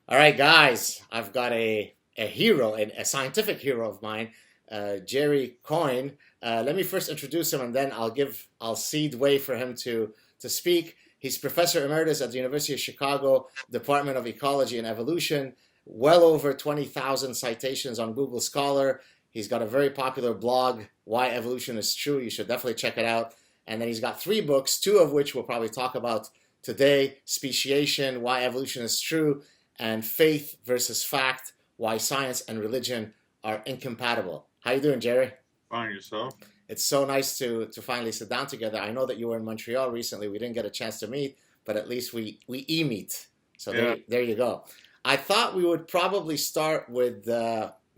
All right, guys, I've got a hero, a scientific hero of mine, Jerry Coyne. Let me first introduce him, and then I'll cede way for him to speak. He's professor emeritus at the University of Chicago, Department of Ecology and Evolution. Well over 20,000 citations on Google Scholar. He's got a very popular blog, Why Evolution is True. You should definitely check it out. And then he's got three books, two of which we'll probably talk about today: Speciation, Why Evolution is True, and Faith versus Fact, Why Science and Religion are Incompatible. How you doing, Jerry? Find yourself. It's so nice to finally sit down together. I know that you were in Montreal recently. We didn't get a chance to meet, but at least we e-meet. So Yeah. there you go. I thought we would probably start with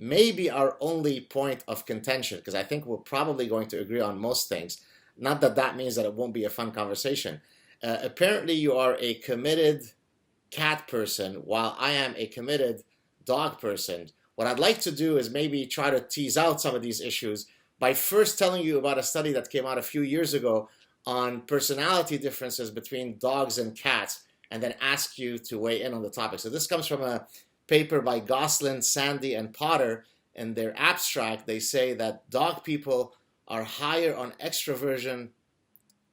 maybe our only point of contention, because I think we're probably going to agree on most things. Not that that means that it won't be a fun conversation. Apparently, you are a committed cat person, while I am a committed dog person. What I'd like to do is maybe try to tease out some of these issues by first telling you about a study that came out a few years ago on personality differences between dogs and cats, and then ask you to weigh in on the topic. So this comes from a paper by Gosselin, Sandy, and Potter. In their abstract, they say that dog people are higher on extroversion,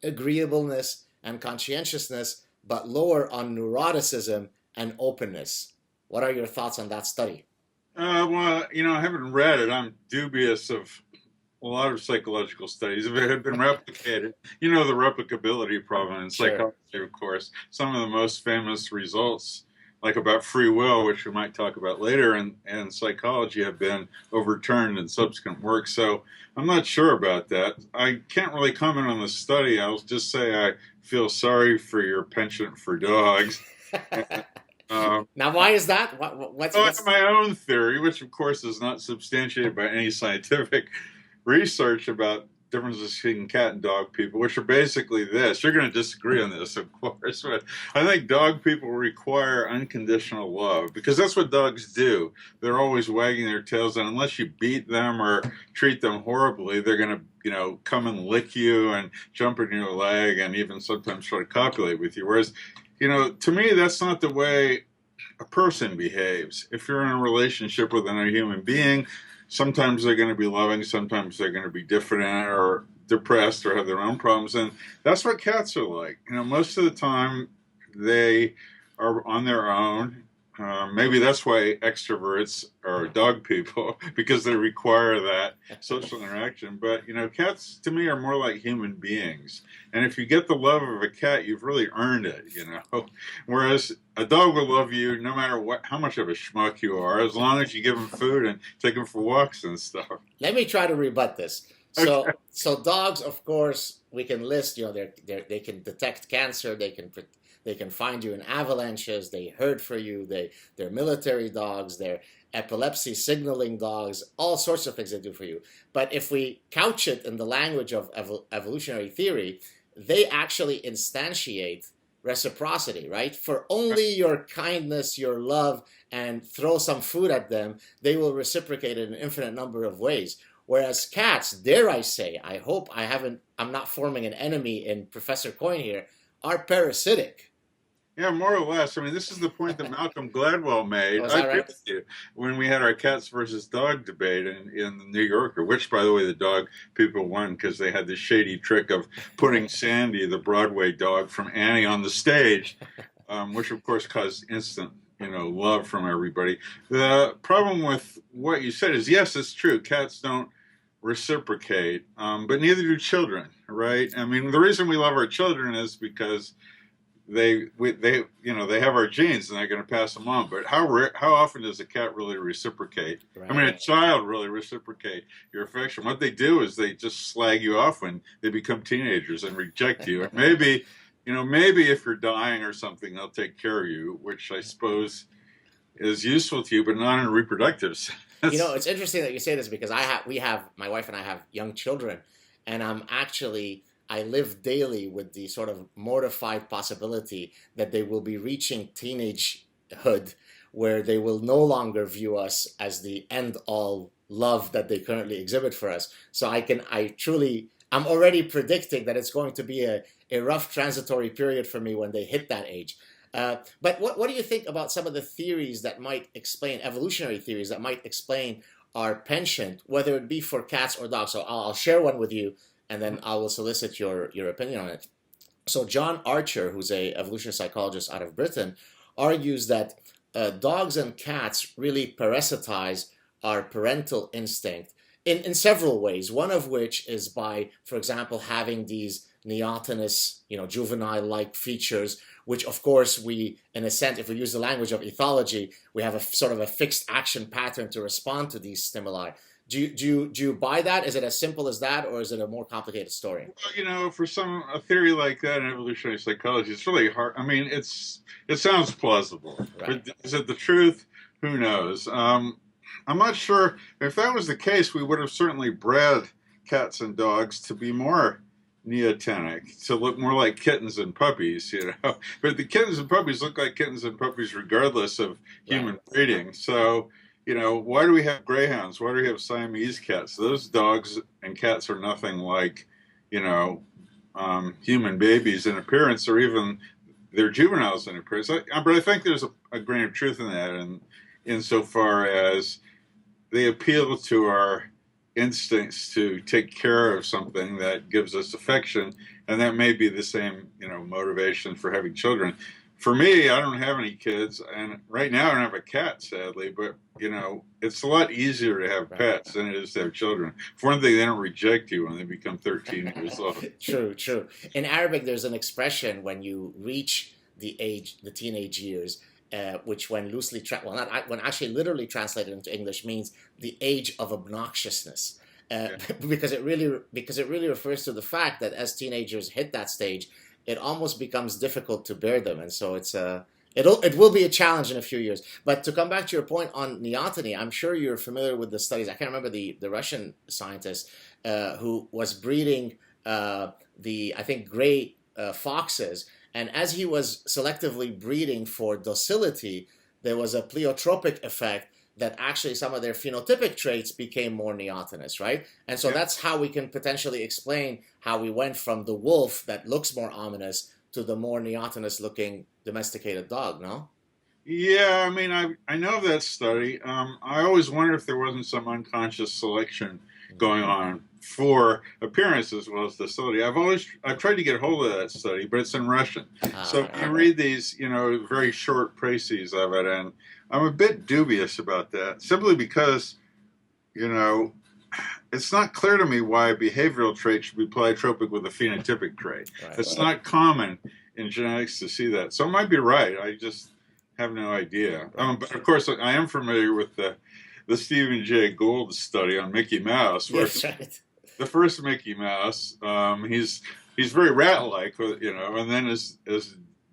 agreeableness, and conscientiousness, but lower on neuroticism and openness. What are your thoughts on that study? Well, I haven't read it. I'm dubious of a lot of psychological studies. If it had been replicated, the replicability problem in Sure. psychology, of course. Some of the most famous results, like about free will, which we might talk about later, and psychology have been overturned in subsequent work. So I'm not sure about that. I can't really comment on the study. I'll just say I feel sorry for your penchant for dogs. Um, Now, why is that? I have What's my own theory, which of course is not substantiated by any scientific research about differences between cat and dog people, which are basically this. You're going to disagree on this, of course, but I think dog people require unconditional love because that's what dogs do. They're always wagging their tails, and unless you beat them or treat them horribly, they're going to, come and lick you and jump in your leg and even sometimes try to copulate with you. Whereas, to me, that's not the way a person behaves. If you're in a relationship with another human being, sometimes they're going to be loving, sometimes they're going to be diffident or depressed or have their own problems. And that's what cats are like. Most of the time they are on their own. Maybe that's why extroverts are dog people because they require that social interaction. But cats to me are more like human beings, and if you get the love of a cat, you've really earned it. Whereas a dog will love you no matter how much of a schmuck you are, as long as you give him food and take him for walks and stuff. Let me try to rebut this. Okay. So dogs, of course, we can list. They can detect cancer. They can find you in avalanches. They herd for you. They're military dogs. They're epilepsy signaling dogs. All sorts of things they do for you. But if we couch it in the language of evolutionary theory, they actually instantiate reciprocity, right? For only your kindness, your love, and throw some food at them, they will reciprocate in an infinite number of ways. Whereas cats, dare I say, I hope I'm not forming an enemy in Professor Coyne here, are parasitic. Yeah, more or less. I mean, this is the point that Malcolm Gladwell Oh, made. is I that agree right? with you. When we had our cats versus dog debate in the New Yorker, which, by the way, the dog people won because they had the shady trick of putting Sandy, the Broadway dog from Annie, on the stage, which, of course, caused instant, love from everybody. The problem with what you said is, yes, it's true. Cats don't reciprocate, but neither do children, right? I mean, the reason we love our children is because they have our genes and they're going to pass them on. But how often does a cat really reciprocate? I mean, a Right. child really reciprocate your affection. What they do is they just slag you off when they become teenagers and reject you. And maybe if you're dying or something, they'll take care of you, which I suppose is useful to you, but not in a reproductive sense. It's interesting that you say this because my wife and I have young children, and I live daily with the sort of mortified possibility that they will be reaching teenagehood where they will no longer view us as the end all love that they currently exhibit for us. So I'm already predicting that it's going to be a rough transitory period for me when they hit that age. But what do you think about some of the theories that might explain, evolutionary theories that might explain our penchant, whether it be for cats or dogs? So I'll share one with you, and then I will solicit your opinion on it. So John Archer, who's a evolutionary psychologist out of Britain, argues that dogs and cats really parasitize our parental instinct in several ways. One of which is by, for example, having these neotenous, juvenile-like features, which of course we, in a sense, if we use the language of ethology, we have a sort of a fixed action pattern to respond to these stimuli. Do you buy that? Is it as simple as that, or is it a more complicated story? Well, for a theory like that in evolutionary psychology, it's really hard. I mean, it sounds plausible, Right. but is it the truth? Who knows? I'm not sure. If that was the case, we would have certainly bred cats and dogs to be more neotenic, to look more like kittens and puppies, But the kittens and puppies look like kittens and puppies regardless of human breeding. So, why do we have greyhounds? Why do we have Siamese cats? Those dogs and cats are nothing like, human babies in appearance, or even they're juveniles in appearance. But I think there's a grain of truth in that, and insofar as they appeal to our instincts to take care of something that gives us affection, and that may be the same, motivation for having children. For me, I don't have any kids, and right now I don't have a cat, sadly, but, it's a lot easier to have pets than it is to have children. For one thing, they don't reject you when they become 13 years old. True. In Arabic, there's an expression when you reach the teenage years, which when loosely, when actually literally translated into English, means the age of obnoxiousness. Because it really refers to the fact that as teenagers hit that stage, it almost becomes difficult to bear them, and so it will be a challenge in a few years. But to come back to your point on neoteny, I'm sure you're familiar with the studies. I can't remember the Russian scientist who was breeding I think gray foxes, and as he was selectively breeding for docility, there was a pleiotropic effect that actually some of their phenotypic traits became more neotenous, right? And so that's how we can potentially explain how we went from the wolf that looks more ominous to the more neotenous looking domesticated dog, no? Yeah, I mean, I know of that study. I always wonder if there wasn't some unconscious selection going on for appearance as well as docility. I've tried to get hold of that study, but it's in Russian. So you read these, very short précis of it, and I'm a bit dubious about that, simply because, it's not clear to me why a behavioral trait should be pleiotropic with a phenotypic trait. It's not common in genetics to see that. So it might be right. I just have no idea. But of course, I am familiar with the Stephen Jay Gould study on Mickey Mouse. Where the first Mickey Mouse, he's very rat-like, and then as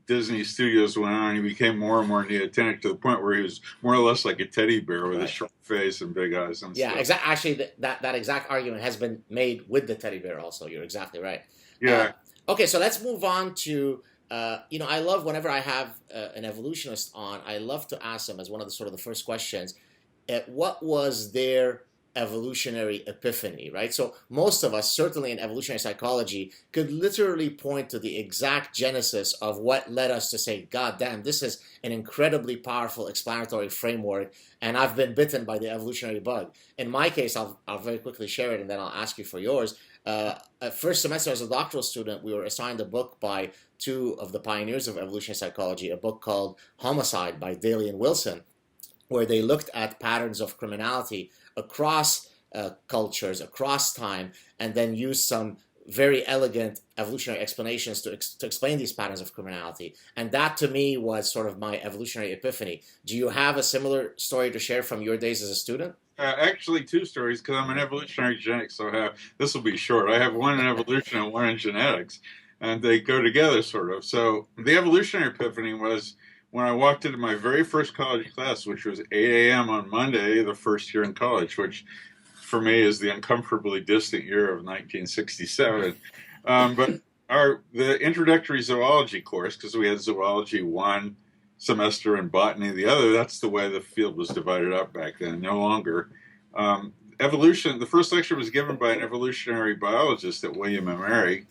Disney Studios went on, he became more and more neotenic to the point where he was more or less like a teddy bear with a short face and big eyes and stuff. Exactly. Actually, that exact argument has been made with the teddy bear also. You're exactly right. Yeah. Okay, so let's move on to, I love whenever I have an evolutionist on, I love to ask them as one of the first questions, what was their evolutionary epiphany, right? So most of us, certainly in evolutionary psychology, could literally point to the exact genesis of what led us to say, God damn, this is an incredibly powerful explanatory framework, and I've been bitten by the evolutionary bug. In my case, I'll very quickly share it, and then I'll ask you for yours. First semester as a doctoral student, we were assigned a book by two of the pioneers of evolutionary psychology, a book called Homicide by Daly and Wilson, where they looked at patterns of criminality across cultures, across time, and then used some very elegant evolutionary explanations to explain these patterns of criminality. And that, to me, was sort of my evolutionary epiphany. Do you have a similar story to share from your days as a student? Actually, two stories, because I'm an evolutionary genetics, so this will be short. I have one in evolution and one in genetics, and they go together, sort of. So the evolutionary epiphany was when I walked into my very first college class, which was 8 a.m. on Monday, the first year in college, which for me is the uncomfortably distant year of 1967. But the introductory zoology course, because we had zoology one semester and botany the other, that's the way the field was divided up back then, no longer. Evolution, the first lecture was given by an evolutionary biologist at William & Mary,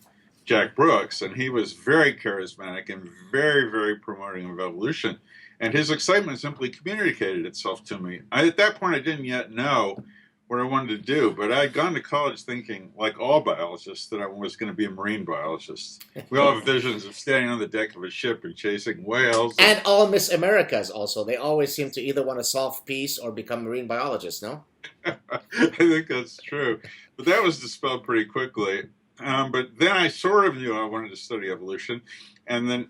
Jack Brooks, and he was very charismatic and very, very promoting of evolution. And his excitement simply communicated itself to me. At that point, I didn't yet know what I wanted to do, but I had gone to college thinking, like all biologists, that I was going to be a marine biologist. We all have visions of standing on the deck of a ship and chasing whales. And all Miss Americas also. They always seem to either want to solve peace or become marine biologists, no? I think that's true. But that was dispelled pretty quickly. But then I sort of knew I wanted to study evolution. And then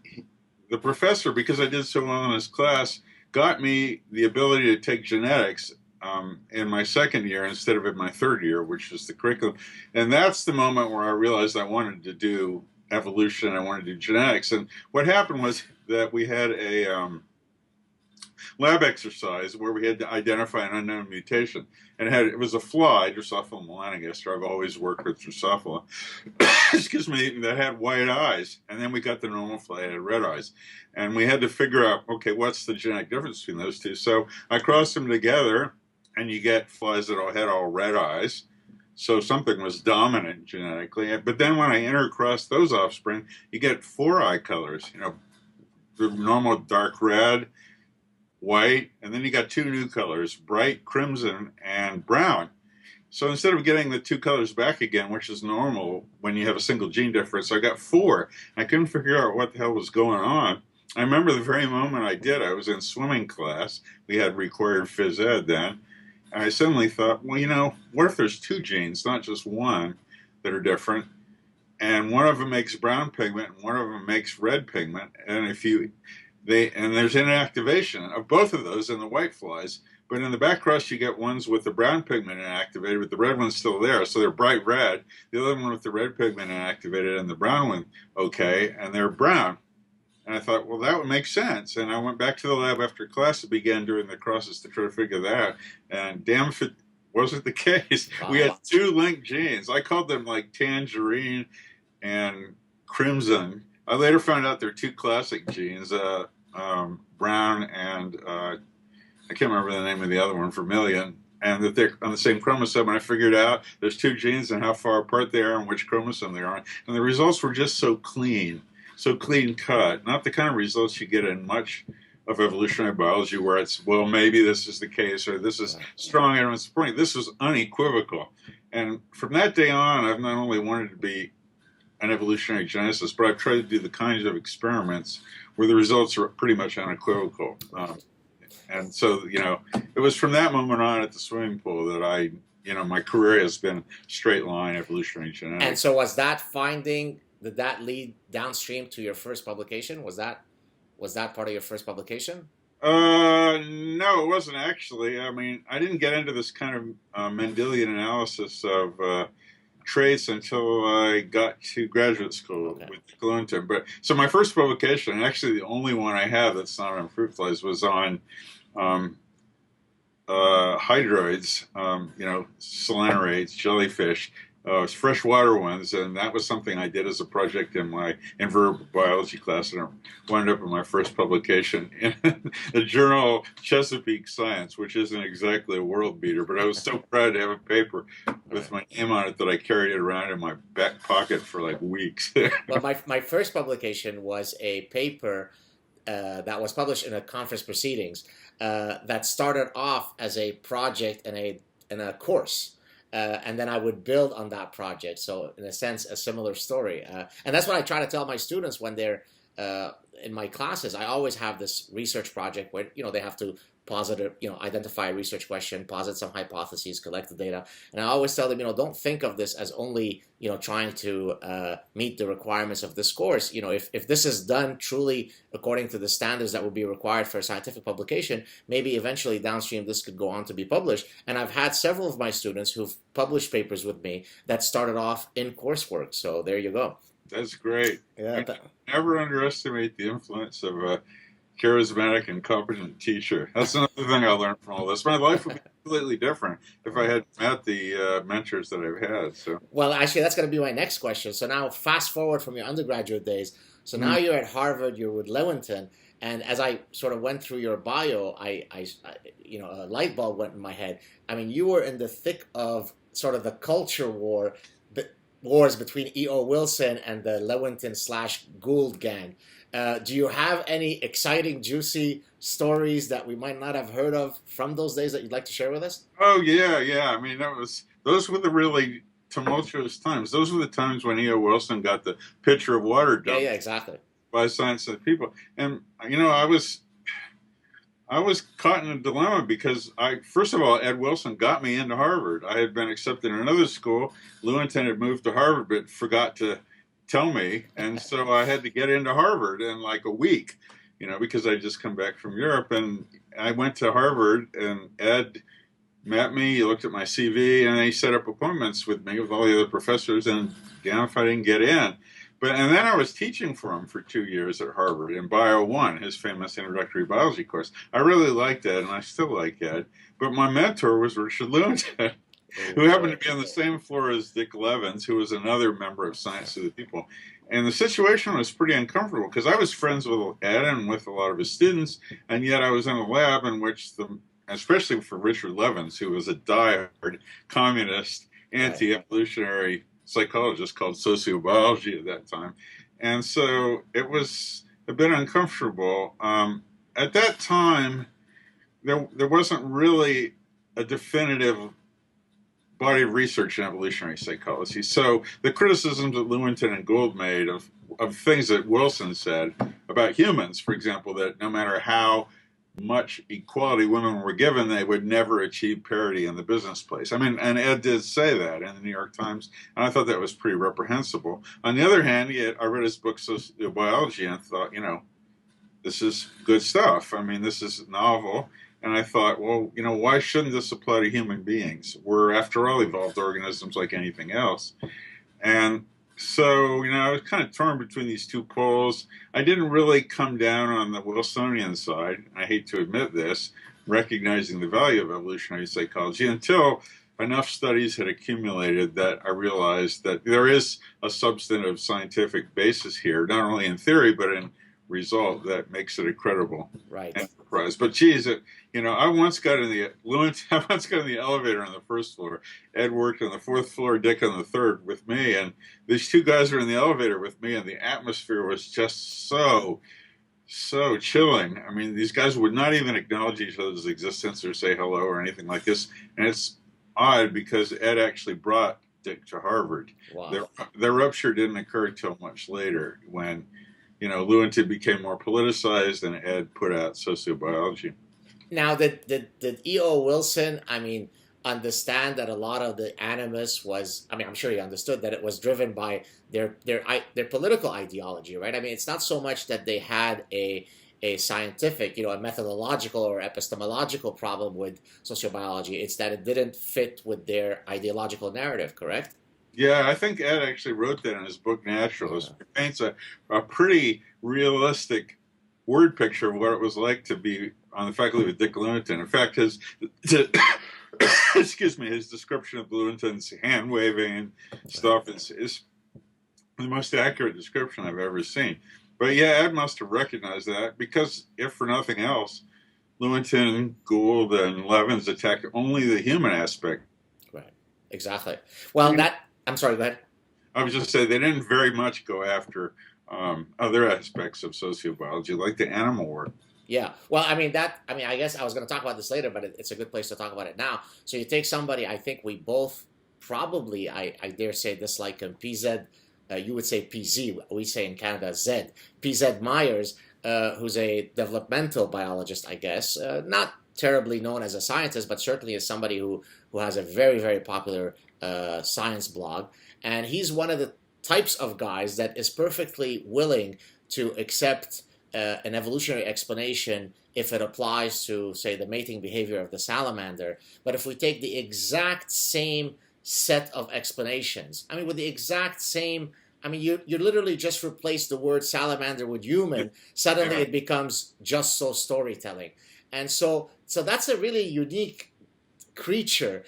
the professor, because I did so well in his class, got me the ability to take genetics in my second year instead of in my third year, which is the curriculum. And that's the moment where I realized I wanted to do evolution. I wanted to do genetics. And what happened was that we had a lab exercise where we had to identify an unknown mutation. And it was a fly, Drosophila melanogaster. I've always worked with Drosophila, excuse me, that had white eyes. And then we got the normal fly that had red eyes. And we had to figure out, okay, what's the genetic difference between those two? So I crossed them together, and you get flies that had all red eyes. So something was dominant genetically. But then when I intercrossed those offspring, you get four eye colors, the normal dark red, white, and then you got two new colors, bright crimson and brown. So instead of getting the two colors back again, which is normal when you have a single gene difference, I got four. I couldn't figure out what the hell was going on. I remember the very moment I did, I was in swimming class. We had required phys ed then. And I suddenly thought, well, what if there's two genes, not just one, that are different? And one of them makes brown pigment, and one of them makes red pigment. And there's inactivation of both of those in the white flies. But in the back cross, you get ones with the brown pigment inactivated, but the red one's still there. So they're bright red. The other one with the red pigment inactivated and the brown one, okay, and they're brown. And I thought, well, that would make sense. And I went back to the lab after class and began doing the crosses to try to figure that out. And damn if it wasn't the case. Wow. We had two linked genes. I called them like tangerine and crimson. I later found out they're two classic genes, brown and I can't remember the name of the other one, vermilion, and that they're on the same chromosome. And I figured out there's two genes and how far apart they are and which chromosome they are on. And the results were just so clean cut, not the kind of results you get in much of evolutionary biology where it's, well, maybe this is the case or this is strong evidence supporting. This was unequivocal. And from that day on, I've not only wanted to be an evolutionary geneticist, but I've tried to do the kinds of experiments where the results are pretty much unequivocal. And so, it was from that moment on at the swimming pool that my career has been straight line evolutionary genetics. And so was that finding, did that lead downstream to your first publication? Was that part of your first publication? No, it wasn't actually. I mean, I didn't get into this kind of Mendelian analysis of traits until I got to graduate school with Lewontin. But so my first publication, actually the only one I have that's not on fruit flies, was on hydroids, solanerates, jellyfish. Freshwater ones, and that was something I did as a project in my invertebrate biology class, and it wound up in my first publication in the journal Chesapeake Science, which isn't exactly a world beater, but I was so proud to have a paper with my name on it that I carried it around in my back pocket for like weeks. Well, my first publication was a paper that was published in a conference proceedings that started off as a project in a course. And then I would build on that project. So in a sense, a similar story. And that's what I try to tell my students when they're in my classes. I always have this research project where, they have to identify a research question, posit some hypotheses, collect the data. And I always tell them, don't think of this as only, trying to meet the requirements of this course. If this is done truly according to the standards that would be required for a scientific publication, maybe eventually downstream this could go on to be published. And I've had several of my students who've published papers with me that started off in coursework. So there you go. That's great. Yeah. Never underestimate the influence of a charismatic and competent teacher. That's another thing I learned from all this. My life would be completely different if I had met the mentors that I've had. So, well, actually, that's going to be my next question. So now, fast forward from your undergraduate days. So now you're at Harvard. You're with Lewontin, and as I sort of went through your bio, I a light bulb went in my head. I mean, you were in the thick of sort of the culture war wars between E.O. Wilson and the Lewontin / Gould gang. Do you have any exciting, juicy stories that we might not have heard of from those days that you'd like to share with us? Oh yeah. I mean, those were the really tumultuous times. Those were the times when E.O. Wilson got the pitcher of water dumped Yeah, exactly. by Science of the People. And I was caught in a dilemma because first of all, Ed Wilson got me into Harvard. I had been accepted in another school. Lewontin had moved to Harvard, but forgot to tell me, and so I had to get into Harvard in like a week, because I'd just come back from Europe, and I went to Harvard, and Ed met me. He looked at my CV, and he set up appointments with me with all the other professors, and damn if I didn't get in. And then I was teaching for him for 2 years at Harvard in Bio 1, his famous introductory biology course. I really liked Ed, and I still like Ed. But my mentor was Richard Lewontin, who happened to be on the same floor as Dick Levins, who was another member of Science of the People. And the situation was pretty uncomfortable because I was friends with Ed and with a lot of his students, and yet I was in a lab in which, especially for Richard Levins, who was a diehard communist, anti-evolutionary psychologist called sociobiology at that time. And so it was a bit uncomfortable. At that time, there wasn't really a definitive body of research in evolutionary psychology. So the criticisms that Lewontin and Gould made of things that Wilson said about humans, for example, that no matter how much equality women were given, they would never achieve parity in the business place. I mean, and Ed did say that in the New York Times, and I thought that was pretty reprehensible. On the other hand, I read his book, Sociobiology, and thought, this is good stuff. I mean, this is novel. And I thought, well, why shouldn't this apply to human beings? We're, after all, evolved organisms like anything else. And so, I was kind of torn between these two poles. I didn't really come down on the Wilsonian side. I hate to admit this, recognizing the value of evolutionary psychology, until enough studies had accumulated that I realized that there is a substantive scientific basis here, not only in theory, but in result that makes it a credible enterprise. But geez, I once got in the elevator on the first floor. Ed worked on the fourth floor, Dick on the third with me, and these two guys were in the elevator with me, and the atmosphere was just so chilling. I mean, these guys would not even acknowledge each other's existence or say hello or anything like this. And it's odd because Ed actually brought Dick to Harvard. Wow. Their rupture didn't occur until much later, when Lewontin became more politicized and Ed put out sociobiology. Now, did E.O. Wilson, understand that a lot of the animus was, I'm sure he understood that it was driven by their political ideology, right? It's not so much that they had a scientific, a methodological or epistemological problem with sociobiology. It's that it didn't fit with their ideological narrative, correct? Yeah, I think Ed actually wrote that in his book Naturalist. It paints a pretty realistic word picture of what it was like to be on the faculty with Dick Lewontin. In fact, his description of Lewontin's hand waving and stuff is the most accurate description I've ever seen. But yeah, Ed must have recognized that because, if for nothing else, Lewontin, Gould, and Levins attacked only the human aspect. Right. Exactly. Well, I'm sorry, go ahead. I was just saying they didn't very much go after other aspects of sociobiology, like the animal work. Yeah. Well, I guess I was going to talk about this later, but it's a good place to talk about it now. So you take somebody, I think we both probably, I dare say, dislike him, PZ, you would say PZ, we say in Canada Z, PZ Meyers, who's a developmental biologist, I guess, not terribly known as a scientist, but certainly as somebody who has a very, very popular science blog. And he's one of the types of guys that is perfectly willing to accept an evolutionary explanation if it applies to, say, the mating behavior of the salamander. But if we take the exact same set of explanations, with the exact same, you literally just replace the word salamander with human, suddenly it becomes just so storytelling. And so that's a really unique creature,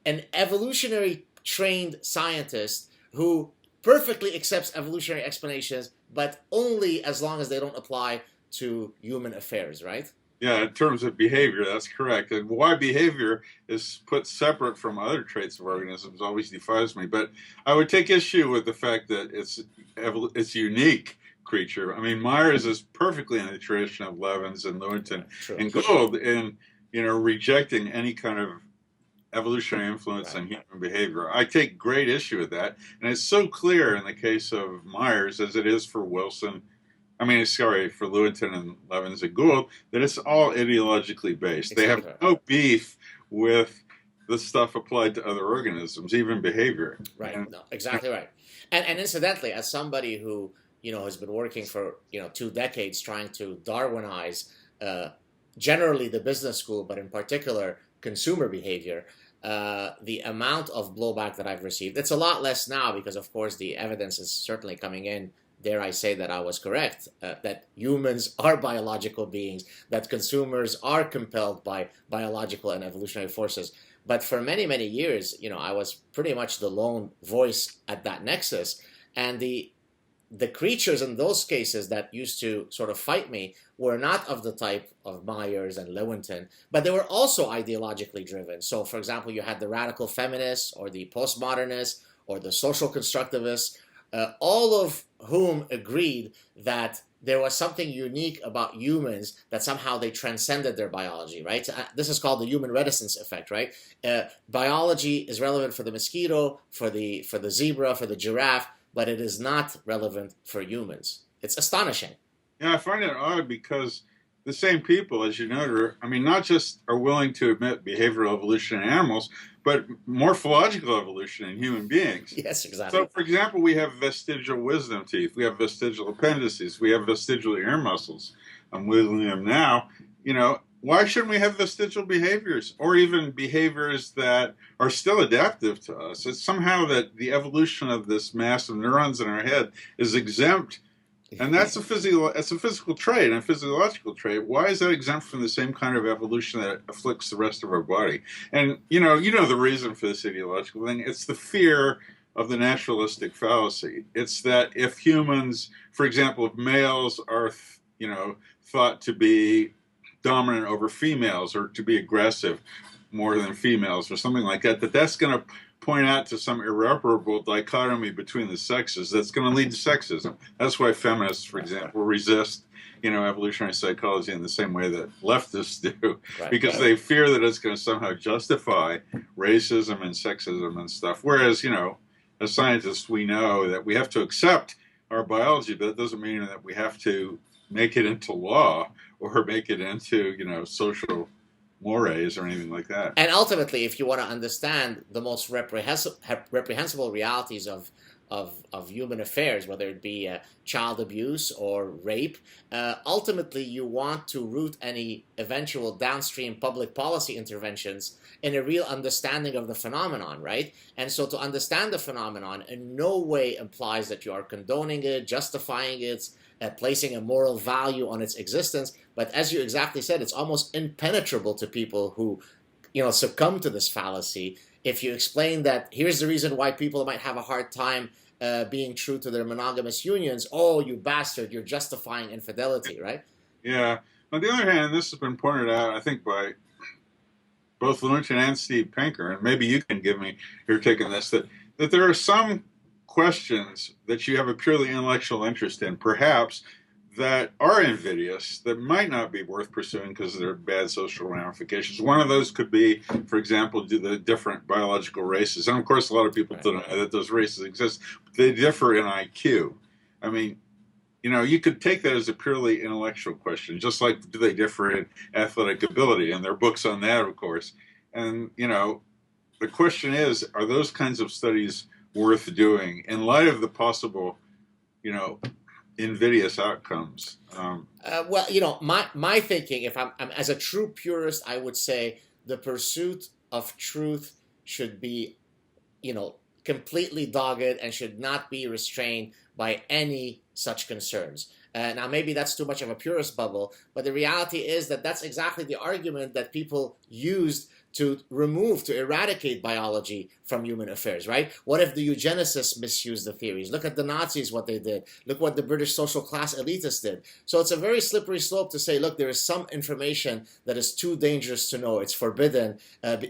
an evolutionary trained scientist who perfectly accepts evolutionary explanations, but only as long as they don't apply to human affairs, right? Yeah, in terms of behavior, that's correct. And why behavior is put separate from other traits of organisms always defies me. But I would take issue with the fact that it's a unique creature. I mean, Meyers is perfectly in the tradition of Levins and Lewontin True. and Gould in rejecting any kind of evolutionary influence Right. on human behavior. I take great issue with that, and it's so clear in the case of Meyers as it is for Wilson. I mean, sorry, for Lewontin and Levins and Gould, that it's all ideologically based. They Exactly. have no beef with the stuff applied to other organisms, even behavior. Right. And, No, exactly right. And incidentally, as somebody who has been working for 2 decades trying to Darwinize generally the business school, but in particular consumer behavior, the amount of blowback that I've received, it's a lot less now because, of course, the evidence is certainly coming in. Dare I say that I was correct, that humans are biological beings, that consumers are compelled by biological and evolutionary forces. But for many, many years, I was pretty much the lone voice at that nexus. And the creatures in those cases that used to sort of fight me were not of the type of Meyers and Lewontin, but they were also ideologically driven. So, for example, you had the radical feminists or the postmodernists or the social constructivists, all of whom agreed that there was something unique about humans, that somehow they transcended their biology, right? This is called the human reticence effect, right? Biology is relevant for the mosquito, for the zebra, for the giraffe, but it is not relevant for humans. It's astonishing. yeah, I find it odd because the same people, as you noted, I mean, not just are willing to admit behavioral evolution in animals, but morphological evolution in human beings. Yes, exactly. So, for example, we have vestigial wisdom teeth, we have vestigial appendices, we have vestigial ear muscles. I'm wiggling them now. Why shouldn't we have vestigial behaviors or even behaviors that are still adaptive to us? It's somehow that the evolution of this mass of neurons in our head is exempt, and that's a physical trait and a physiological trait. Why is that exempt from the same kind of evolution that afflicts the rest of our body? And the reason for this ideological thing. It's the fear of the naturalistic fallacy. It's that if humans, for example, if males are, thought to be dominant over females or to be aggressive more than females or something like that, that's going to point out to some irreparable dichotomy between the sexes that's going to lead to sexism. That's why feminists, for example, resist evolutionary psychology in the same way that leftists do, because they fear that it's going to somehow justify racism and sexism and stuff. Whereas, as scientists, we know that we have to accept our biology, but that doesn't mean that we have to make it into law or make it into, social mores or anything like that. And ultimately, if you want to understand the most reprehensible realities of human affairs, whether it be child abuse or rape, ultimately you want to root any eventual downstream public policy interventions in a real understanding of the phenomenon, right? And so to understand the phenomenon in no way implies that you are condoning it, justifying it, placing a moral value on its existence. But as you exactly said, it's almost impenetrable to people who, succumb to this fallacy. If you explain that here's the reason why people might have a hard time being true to their monogamous unions, oh, you bastard, you're justifying infidelity, right? Yeah. On the other hand, this has been pointed out, I think, by both Lewontin and Steve Pinker, and maybe you can give me your take on this, that there are some questions that you have a purely intellectual interest in, perhaps, that are invidious, that might not be worth pursuing because there are bad social ramifications. One of those could be, for example, do the different biological races. And of course, a lot of people don't know that those races exist, but they differ in IQ. I mean, you could take that as a purely intellectual question, just like do they differ in athletic ability? And there are books on that, of course. And, the question is, are those kinds of studies worth doing in light of the possible, invidious outcomes? Well, my thinking, if I'm as a true purist, I would say the pursuit of truth should be, completely dogged and should not be restrained by any such concerns. Now, maybe that's too much of a purist bubble, but the reality is that that's exactly the argument that people used to eradicate biology from human affairs, right? What if the eugenicists misused the theories? Look at the Nazis, what they did. Look what the British social class elitists did. So it's a very slippery slope to say, look, there is some information that is too dangerous to know. It's forbidden,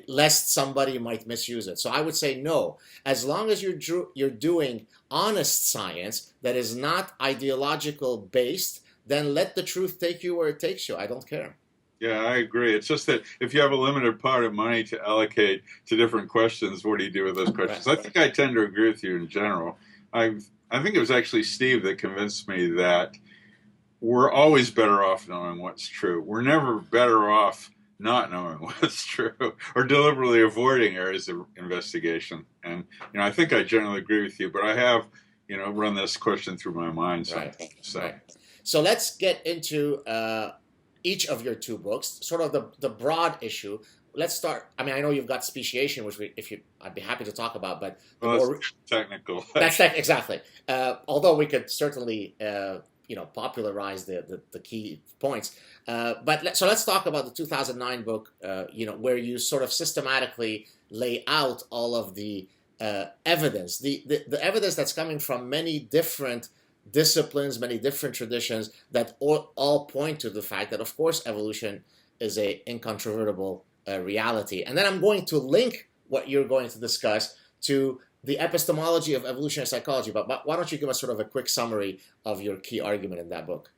lest somebody might misuse it. So I would say no. As long as you're doing honest science that is not ideological based, then let the truth take you where it takes you. I don't care. Yeah, I agree. It's just that if you have a limited pot of money to allocate to different questions, what do you do with those questions? I think I tend to agree with you in general. I think it was actually Steve that convinced me that we're always better off knowing what's true. We're never better off not knowing what's true or deliberately avoiding areas of investigation. And I think I generally agree with you, but I have run this question through my mind. Right. So let's get into each of your two books, sort of the broad issue. Let's start. I mean, I know you've got speciation, which I'd be happy to talk about, but that's technical. Exactly. Although we could certainly popularize the key points. So let's talk about the 2009 book. Where you sort of systematically lay out all of the evidence, the evidence that's coming from many different disciplines, many different traditions that all point to the fact that, of course, evolution is a incontrovertible reality. And then I'm going to link what you're going to discuss to the epistemology of evolutionary psychology. But why don't you give us sort of a quick summary of your key argument in that book?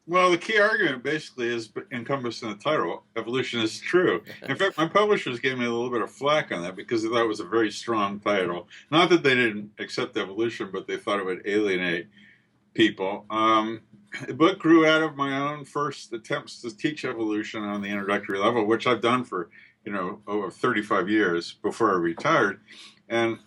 Well, the key argument basically is encompassed in the title, evolution is true. In fact, my publishers gave me a little bit of flack on that because they thought it was a very strong title. Not that they didn't accept evolution, but they thought it would alienate people. The book grew out of my own first attempts to teach evolution on the introductory level, which I've done for, over 35 years before I retired. And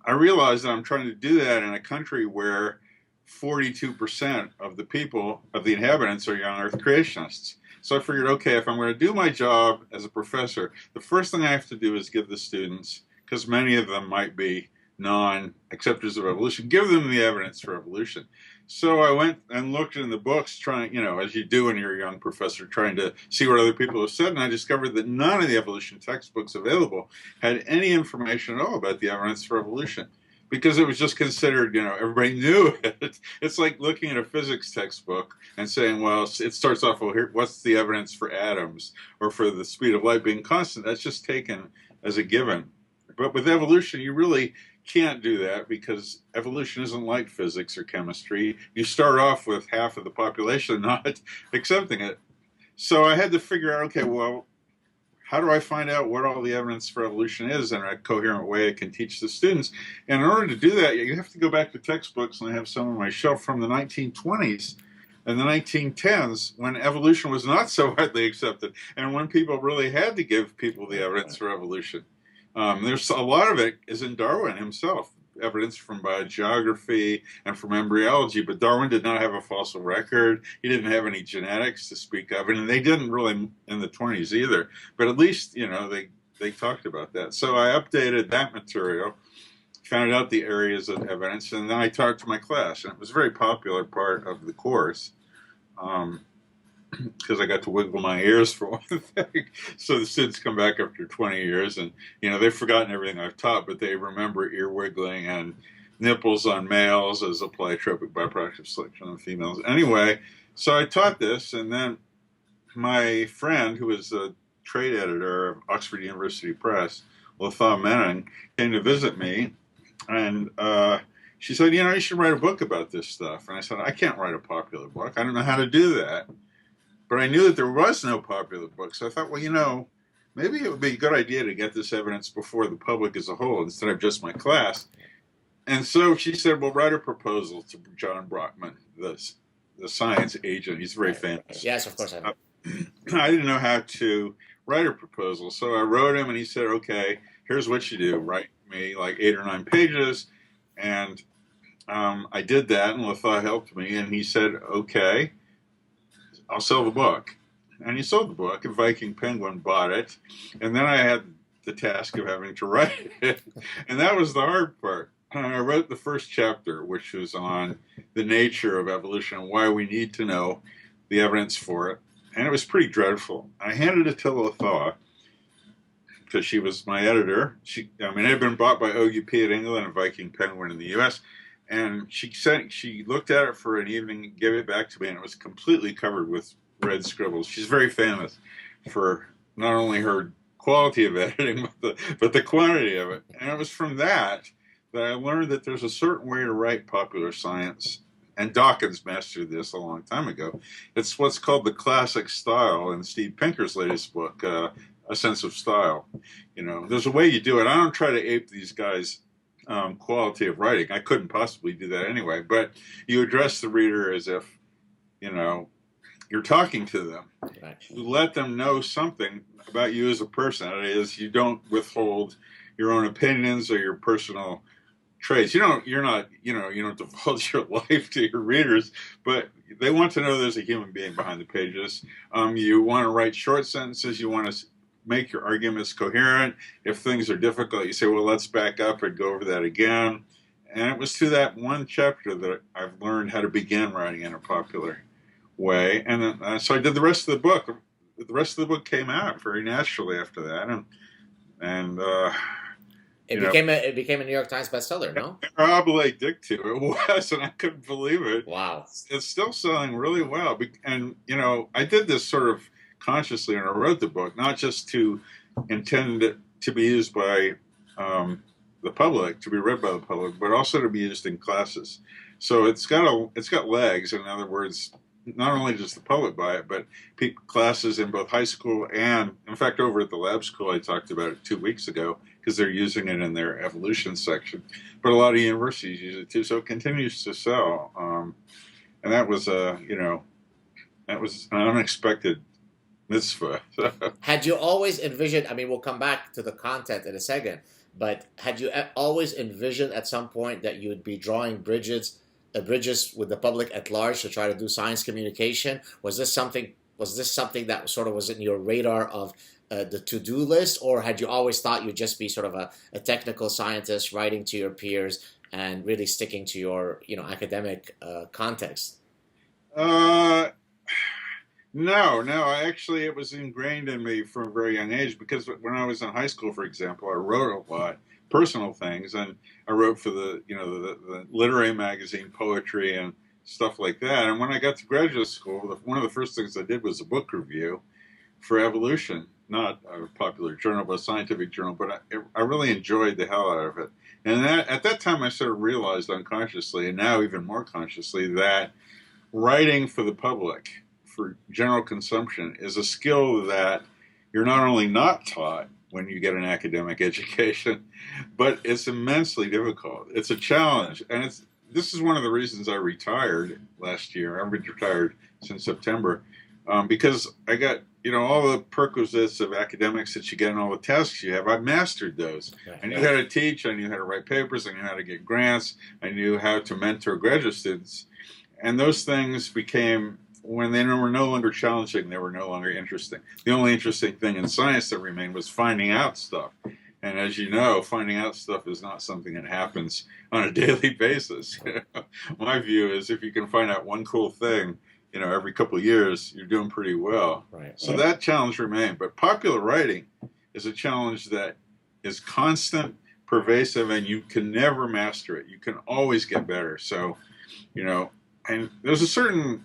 I realized that I'm trying to do that in a country where 42% of the people, of the inhabitants, are young Earth creationists. So I figured, okay, if I'm going to do my job as a professor, the first thing I have to do is give the students, because many of them might be non-acceptors of evolution, give them the evidence for evolution. So I went and looked in the books, trying, as you do when you're a young professor, trying to see what other people have said, and I discovered that none of the evolution textbooks available had any information at all about the evidence for evolution, because it was just considered, everybody knew it. It's like looking at a physics textbook and saying, well, it starts off, well, here, what's the evidence for atoms or for the speed of light being constant? That's just taken as a given. But with evolution, you really can't do that because evolution isn't like physics or chemistry. You start off with half of the population not accepting it. So I had to figure out, okay, well, how do I find out what all the evidence for evolution is in a coherent way I can teach the students? And in order to do that, you have to go back to textbooks, and I have some on my shelf from the 1920s and the 1910s, when evolution was not so widely accepted, and when people really had to give people the evidence for evolution. There's a lot of it is in Darwin himself, evidence from biogeography and from embryology, but Darwin did not have a fossil record. He didn't have any genetics to speak of, and they didn't really in the 20s either. But at least, they talked about that. So I updated that material, found out the areas of evidence, and then I taught to my class, and it was a very popular part of the course. Because I got to wiggle my ears for one thing. So the students come back after 20 years and, they've forgotten everything I've taught, but they remember ear wiggling and nipples on males as a pleiotropic byproduct of selection on females. Anyway, so I taught this, and then my friend, who was a trade editor of Oxford University Press, Lotha Menning, came to visit me, and she said, you should write a book about this stuff. And I said, I can't write a popular book. I don't know how to do that. But I knew that there was no popular book, so I thought, well, maybe it would be a good idea to get this evidence before the public as a whole instead of just my class. And so she said, well, write a proposal to John Brockman, the science agent. He's very famous. Yes, of course I know. I didn't know how to write a proposal, so I wrote him, and he said, okay, here's what you do. Write me like 8 or 9 pages. And I did that, and Lotha helped me, and he said, okay, I'll sell the book. And he sold the book, and Viking Penguin bought it. And then I had the task of having to write it. And that was the hard part. I wrote the first chapter, which was on the nature of evolution and why we need to know the evidence for it. And it was pretty dreadful. I handed it to Lotha, because she was my editor. I mean, it had been bought by OUP in England and Viking Penguin in the U.S. And she looked at it for an evening, gave it back to me, and it was completely covered with red scribbles. She's very famous for not only her quality of editing, but the quantity of it. And it was from that I learned that there's a certain way to write popular science. And Dawkins mastered this a long time ago. It's what's called the classic style in Steve Pinker's latest book, A Sense of Style. You know, there's a way you do it. I don't try to ape these guys' quality of writing. I couldn't possibly do that anyway. But you address the reader as if, you know, you're talking to them. Right. You let them know something about you as a person. That is, you don't withhold your own opinions or your personal traits. You don't divulge your life to your readers, but they want to know there's a human being behind the pages. You want to write short sentences. You want to make your arguments coherent. If things are difficult, you say, well, let's back up and go over that again. And it was through that one chapter that I've learned how to begin writing in a popular way. And then, so I did the rest of the book. The rest of the book came out very naturally after that. It became a New York Times bestseller, no? Probably dictu. It was, and I couldn't believe it. Wow. It's still selling really well. And, you know, I did this sort of consciously when I wrote the book, not just to intend it to be used by the public, to be read by the public, but also to be used in classes. So it's got legs. In other words, not only does the public buy it, but classes in both high school and, in fact, over at the lab school, I talked about it 2 weeks ago, because they're using it in their evolution section. But a lot of universities use it too, so it continues to sell. And that was that was an unexpected mitzvah. Had you always envisioned, I mean, we'll come back to the content in a second, but had you always envisioned at some point that you would be drawing bridges with the public at large to try to do science communication? Was this something that sort of was in your radar of the to-do list, or had you always thought you'd just be sort of a technical scientist writing to your peers and really sticking to your academic context? No. It was ingrained in me from a very young age, because when I was in high school, for example, I wrote a lot, personal things, and I wrote for the literary magazine, poetry, and stuff like that. And when I got to graduate school, one of the first things I did was a book review for Evolution, not a popular journal, but a scientific journal. But I really enjoyed the hell out of it. And at that time, I sort of realized unconsciously, and now even more consciously, that writing for the public, for general consumption, is a skill that you're not only not taught when you get an academic education, but it's immensely difficult. It's a challenge. And this is one of the reasons I retired last year. I've been retired since September, because I got, all the perquisites of academics that you get and all the tasks you have. I mastered those. I knew how to teach. I knew how to write papers. I knew how to get grants. I knew how to mentor graduate students. And those things became, when they were no longer challenging, they were no longer interesting. The only interesting thing in science that remained was finding out stuff. And as you know, finding out stuff is not something that happens on a daily basis. My view is if you can find out one cool thing, every couple of years, you're doing pretty well. Right. So that challenge remained. But popular writing is a challenge that is constant, pervasive, and you can never master it. You can always get better. So, and there's a certain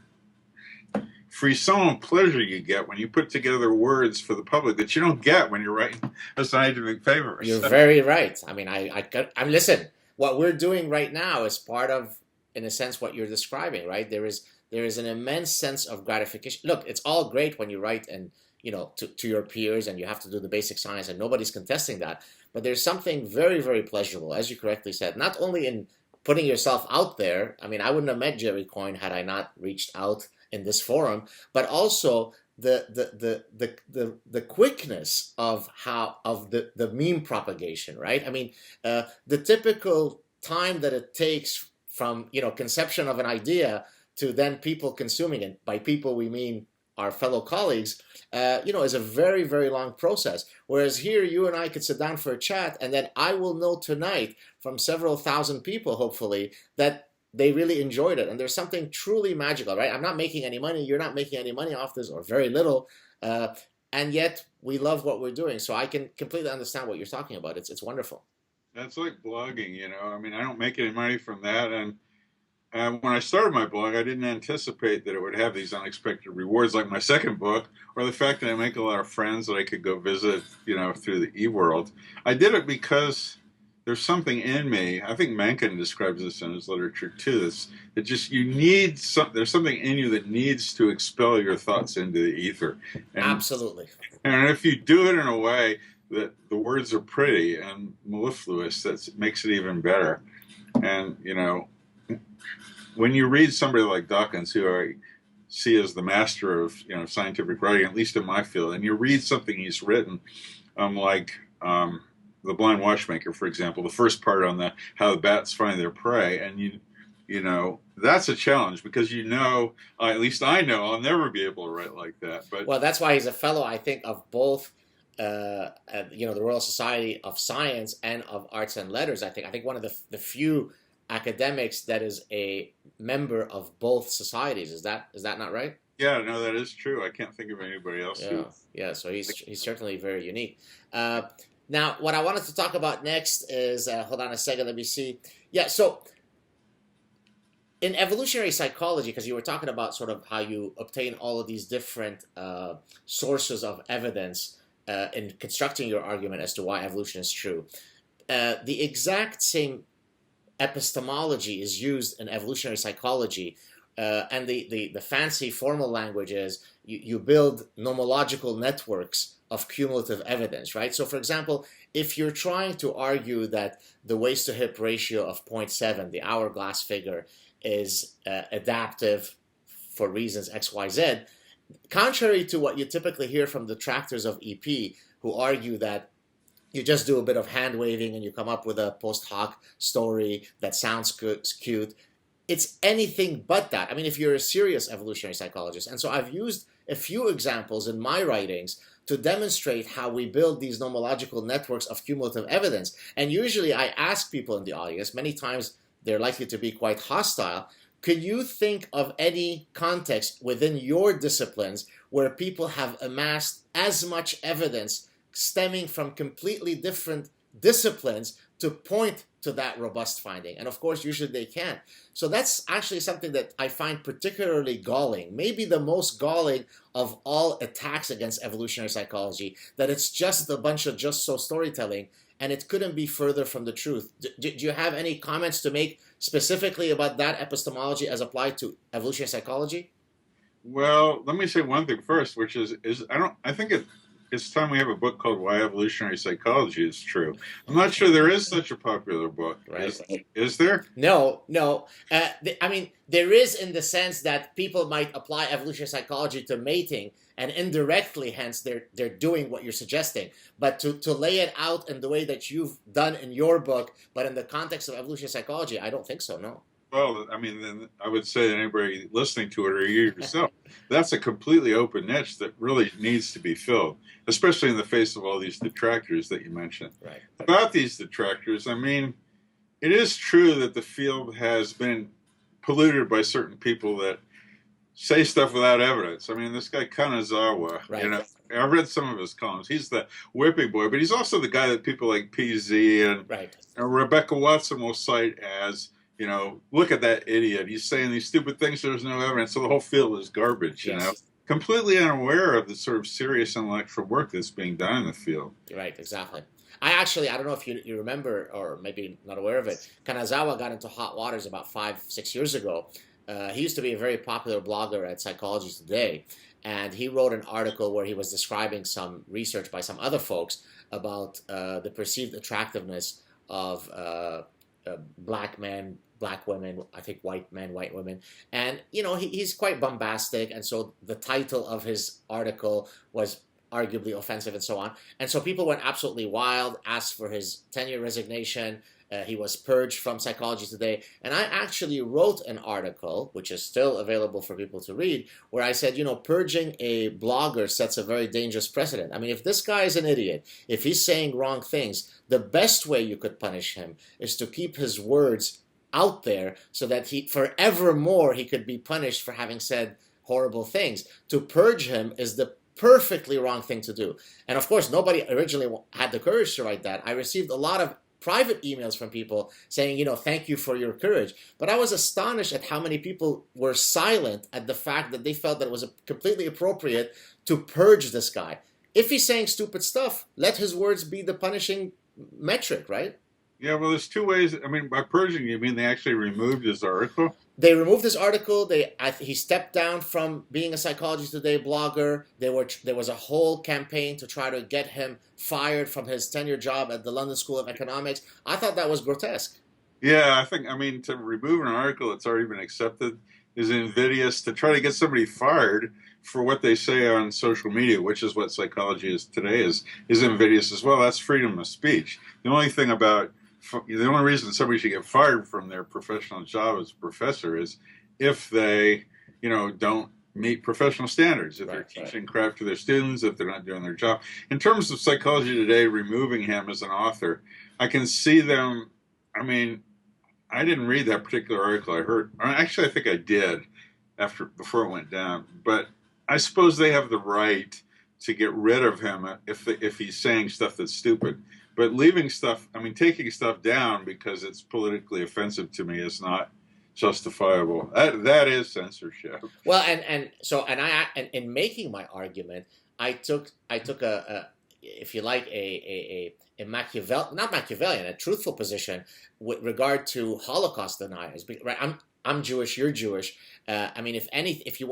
frisson and pleasure you get when you put together words for the public that you don't get when you're writing a scientific paper. You're very right. I mean, I'm listen. What we're doing right now is part of, in a sense, what you're describing, right? There is an immense sense of gratification. Look, it's all great when you write and to your peers, and you have to do the basic science, and nobody's contesting that. But there's something very, very pleasurable, as you correctly said, not only in putting yourself out there. I mean, I wouldn't have met Jerry Coyne had I not reached out in this forum, but also the quickness of the meme propagation, right? I mean, the typical time that it takes from conception of an idea to then people consuming it. By people we mean our fellow colleagues. Is a very, very long process. Whereas here, you and I could sit down for a chat, and then I will know tonight from several thousand people, hopefully, that they really enjoyed it. And there's something truly magical, right? I'm not making any money. You're not making any money off this, or very little. and yet we love what we're doing. So I can completely understand what you're talking about. It's wonderful. That's like blogging, you know. I mean, I don't make any money from that, and when I started my blog, I didn't anticipate that it would have these unexpected rewards, like my second book, or the fact that I make a lot of friends that I could go visit, you know, through the e-world. I did it because there's something in me. I think Mencken describes this in his literature too. That just you need some. There's something in you that needs to expel your thoughts into the ether. And, Absolutely. And if you do it in a way that the words are pretty and mellifluous, that makes it even better. And you know, when you read somebody like Dawkins, who I see as the master of, you know, scientific writing, at least in my field, and you read something he's written, like The Blind Watchmaker, for example, the first part on how the bats find their prey, and you know, that's a challenge because you know, at least I know, I'll never be able to write like that. But well, that's why he's a fellow, I think, of both. You know, the Royal Society of Science and of Arts and Letters. I think one of the few academics that is a member of both societies. Is that not right? Yeah, no, that is true. I can't think of anybody else. Yeah. So he's certainly very unique. Now, what I wanted to talk about next is hold on a second. Let me see. Yeah. So in evolutionary psychology, because you were talking about sort of how you obtain all of these different sources of evidence in constructing your argument as to why evolution is true, the exact same epistemology is used in evolutionary psychology, and the fancy formal language is you build nomological networks of cumulative evidence, right? So for example, if you're trying to argue that the waist to hip ratio of 0.7, the hourglass figure, is adaptive for reasons XYZ, contrary to what you typically hear from detractors of EP, who argue that you just do a bit of hand waving and you come up with a post hoc story that sounds good, cute. It's anything but that. I mean, if you're a serious evolutionary psychologist. And so I've used a few examples in my writings to demonstrate how we build these nomological networks of cumulative evidence. And usually I ask people in the audience, many times they're likely to be quite hostile, could you think of any context within your disciplines where people have amassed as much evidence stemming from completely different disciplines to point to that robust finding? And of course, usually they can't. So that's actually something that I find particularly galling, maybe the most galling of all attacks against evolutionary psychology, that it's just a bunch of just so storytelling, and it couldn't be further from the truth. Do you have any comments to make specifically about that epistemology as applied to evolutionary psychology? Well, let me say one thing first, which is I think it's time we have a book called Why Evolutionary Psychology is True. I'm not sure there is such a popular book. Right. Is there? No. I mean, there is, in the sense that people might apply evolutionary psychology to mating, and indirectly, hence, they're doing what you're suggesting. But to lay it out in the way that you've done in your book, but in the context of evolutionary psychology, I don't think so, no. Well, I mean, then I would say to anybody listening to it, or you yourself, that's a completely open niche that really needs to be filled, especially in the face of all these detractors that you mentioned. Right. About these detractors, I mean, it is true that the field has been polluted by certain people that say stuff without evidence. I mean, this guy Kanazawa, Right. you know, I've read some of his columns. He's the whipping boy, but he's also the guy that people like PZ and Rebecca Watson will cite as, you know, look at that idiot. He's saying these stupid things. There's no evidence. So the whole field is garbage, you know, completely unaware of the sort of serious intellectual work that's being done in the field. Right, exactly. I don't know if you remember, or maybe not aware of it, Kanazawa got into hot waters about 5-6 years ago. He used to be a very popular blogger at Psychology Today, and he wrote an article where he was describing some research by some other folks about the perceived attractiveness of black men, black women, I think white men, white women. And, you know, he's quite bombastic, and so the title of his article was arguably offensive and so on. And so people went absolutely wild, asked for his tenure resignation. He was purged from Psychology Today. And I actually wrote an article, which is still available for people to read, where I said, you know, purging a blogger sets a very dangerous precedent. I mean, if this guy is an idiot, if he's saying wrong things, the best way you could punish him is to keep his words out there so that he forevermore he could be punished for having said horrible things. To purge him is the perfectly wrong thing to do. And of course, nobody originally had the courage to write that. I received a lot of private emails from people saying, thank you for your courage. But I was astonished at how many people were silent at the fact that they felt that it was completely appropriate to purge this guy. If he's saying stupid stuff, let his words be the punishing metric, right? Yeah, well, there's two ways. I mean, by purging, you mean they actually removed his article? They removed his article. He stepped down from being a Psychology Today blogger. There was a whole campaign to try to get him fired from his tenure job at the London School of Economics. I thought that was grotesque. Yeah, I mean, to remove an article that's already been accepted is invidious. To try to get somebody fired for what they say on social media, which is what psychology is today, is invidious as well. That's freedom of speech. The only reason somebody should get fired from their professional job as a professor is if they, don't meet professional standards, if they're teaching crap to their students, if they're not doing their job. In terms of Psychology Today removing him as an author, I can see them. I mean, I didn't read that particular article. I think I did before it went down, but I suppose they have the right to get rid of him if he's saying stuff that's stupid. But taking stuff down because it's politically offensive to me is not justifiable. That is censorship. Well, and in making my argument, I took a if you like a not Machiavellian, a truthful position with regard to Holocaust deniers. Right? I'm Jewish, you're Jewish. If you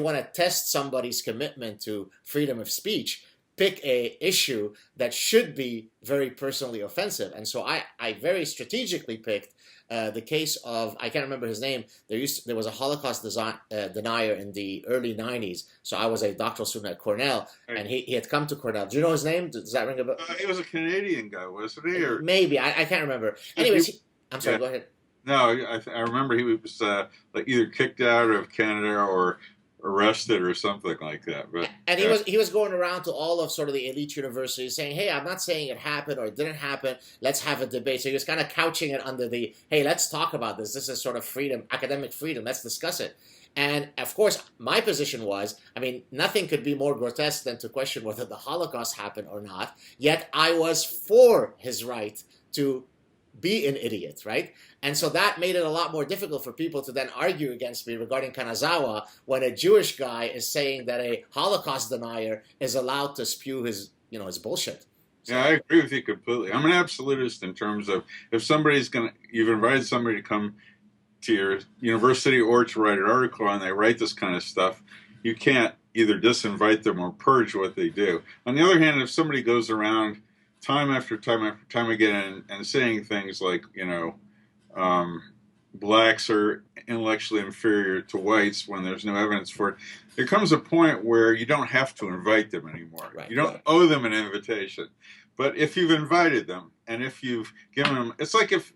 wanna test somebody's commitment to freedom of speech, pick a issue that should be very personally offensive. And so I very strategically picked the case of, I can't remember his name. There was a Holocaust denier in the early 90s. So I was a doctoral student at Cornell, and he had come to Cornell. Do you know his name? Does that ring a bell? He was a Canadian guy, wasn't he? Or maybe. I can't remember. Anyways, I'm sorry, go ahead. No, I remember he was either kicked out of Canada or arrested or something like that. But he was going around to all of sort of the elite universities saying, hey, I'm not saying it happened or it didn't happen. Let's have a debate. So he was kind of couching it under the, hey, let's talk about this. This is sort of freedom, academic freedom. Let's discuss it. And of course, my position was, nothing could be more grotesque than to question whether the Holocaust happened or not. Yet I was for his right to be an idiot, right? And so that made it a lot more difficult for people to then argue against me regarding Kanazawa when a Jewish guy is saying that a Holocaust denier is allowed to spew his bullshit. So, yeah, I agree with you completely. I'm an absolutist in terms of if you've invited somebody to come to your university or to write an article and they write this kind of stuff, you can't either disinvite them or purge what they do. On the other hand, if somebody goes around time after time again and saying things like, blacks are intellectually inferior to whites when there's no evidence for it, there comes a point where you don't have to invite them anymore. Right. You don't owe them an invitation. But if you've invited them and if you've given them, it's like if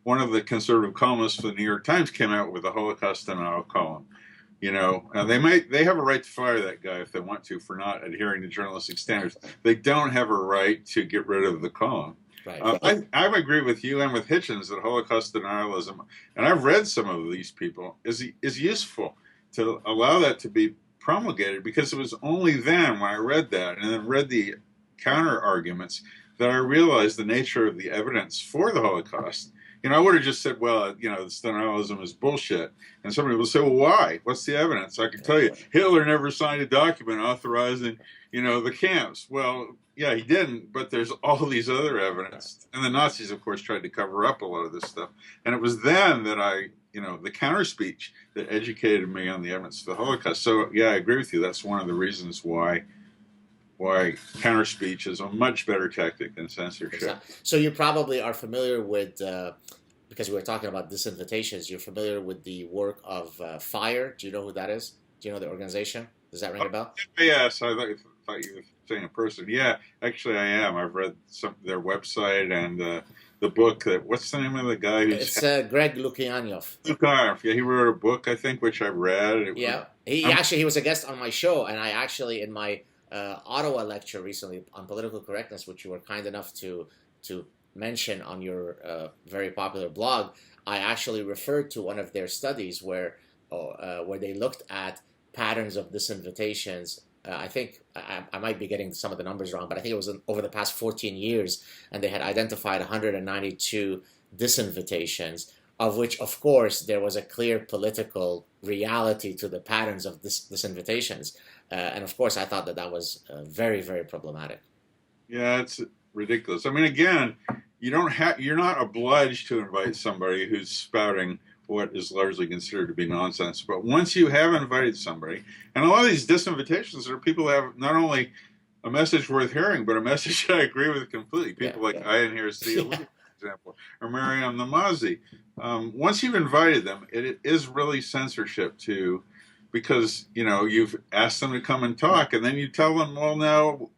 one of the conservative columnists for the New York Times came out with a Holocaust denial column. They have a right to fire that guy if they want to for not adhering to journalistic standards. They don't have a right to get rid of the column. Right. I agree with you and with Hitchens that Holocaust denialism, and I've read some of these people, is useful to allow that to be promulgated, because it was only then when I read that and then read the counter arguments that I realized the nature of the evidence for the Holocaust. I would have just said, well, this denialism is bullshit. And somebody will say, well, why? What's the evidence? I can tell you, Hitler never signed a document authorizing, the camps. Well, yeah, he didn't, but there's all these other evidence. And the Nazis, of course, tried to cover up a lot of this stuff. And it was then that the counter speech that educated me on the evidence of the Holocaust. So, yeah, I agree with you. That's one of the reasons why counter speech is a much better tactic than censorship. Exactly. So you probably are familiar with, because we were talking about disinvitations, you're familiar with the work of FIRE. Do you know who that is? Do you know the organization? Does that ring a bell? Yes, I thought you were saying a person. Yeah, actually I am. I've read their website and the book. What's the name of the guy? It's Greg Lukianoff. Lukianoff, yeah, he wrote a book, I think, which I read. He was a guest on my show, and I actually, in my Ottawa lecture recently on political correctness, which you were kind enough to mention on your very popular blog, I actually referred to one of their studies where they looked at patterns of disinvitations. I think I might be getting some of the numbers wrong, but I think it was over the past 14 years, and they had identified 192 disinvitations, of which, of course, there was a clear political reality to the patterns of disinvitations. And of course, I thought that that was very, very problematic. Yeah, it's ridiculous. I mean, again, you're not obliged to invite somebody who's spouting what is largely considered to be nonsense. But once you have invited somebody, and a lot of these disinvitations are people who have not only a message worth hearing, but a message I agree with completely. People like I in here see for example, or Mariam Namazi. Once you've invited them, it is really censorship too, because you've asked them to come and talk, and then you tell them, well, no,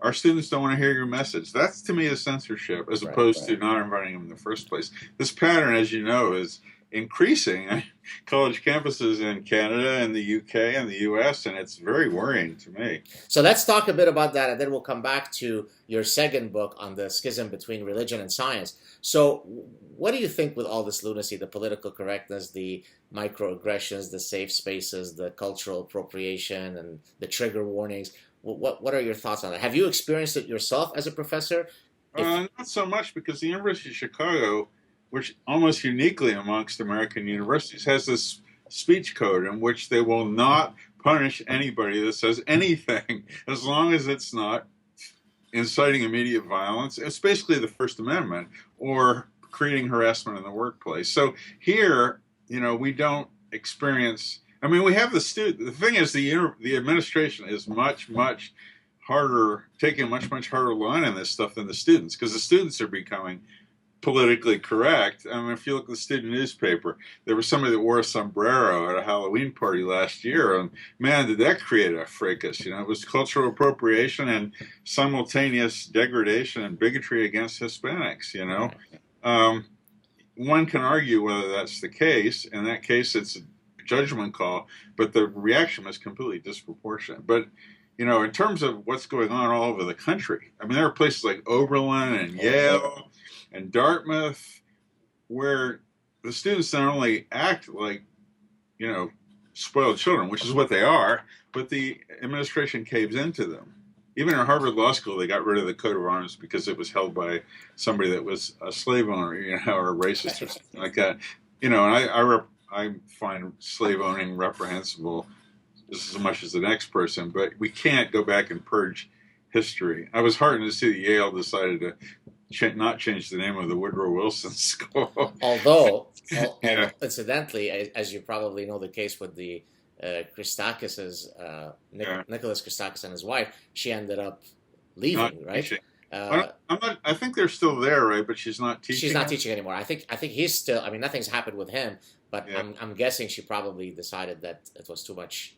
our students don't want to hear your message. That's, to me, is censorship, as opposed to not inviting them in the first place. This pattern, as you know, is increasing college campuses in Canada and the UK and the US, and it's very worrying to me. So let's talk a bit about that, and then we'll come back to your second book on the schism between religion and science. So what do you think with all this lunacy, the political correctness, the microaggressions, the safe spaces, the cultural appropriation, and the trigger warnings? What are your thoughts on that? Have you experienced it yourself as a professor? Not so much, because the University of Chicago, which almost uniquely amongst American universities, has this speech code in which they will not punish anybody that says anything, as long as it's not inciting immediate violence. It's basically the First Amendment, or creating harassment in the workplace. So here, we don't experience. I mean, we have the student. The thing is, the administration is much harder, taking a much harder line on this stuff than the students, because the students are becoming politically correct. I mean, if you look at the student newspaper, there was somebody that wore a sombrero at a Halloween party last year, and man, did that create a fracas. It was cultural appropriation and simultaneous degradation and bigotry against Hispanics. One can argue whether that's the case. In that case, it's a judgment call, but the reaction was completely disproportionate. But in terms of what's going on all over the country, I mean, there are places like Oberlin and Yale and Dartmouth where the students not only act like, spoiled children, which is what they are, but the administration caves into them. Even at Harvard Law School, they got rid of the coat of arms because it was held by somebody that was a slave owner, or a racist or something like that. And I find slave owning reprehensible just as much as the next person, but we can't go back and purge history. I was heartened to see that Yale decided to not change the name of the Woodrow Wilson School. Although, incidentally, as you probably know, the case with the Christakis, Nicholas Christakis and his wife, she ended up leaving, right? I think they're still there, right? But she's not teaching. She's not teaching anymore. I think he's still. I mean, nothing's happened with him, but I'm guessing she probably decided that it was too much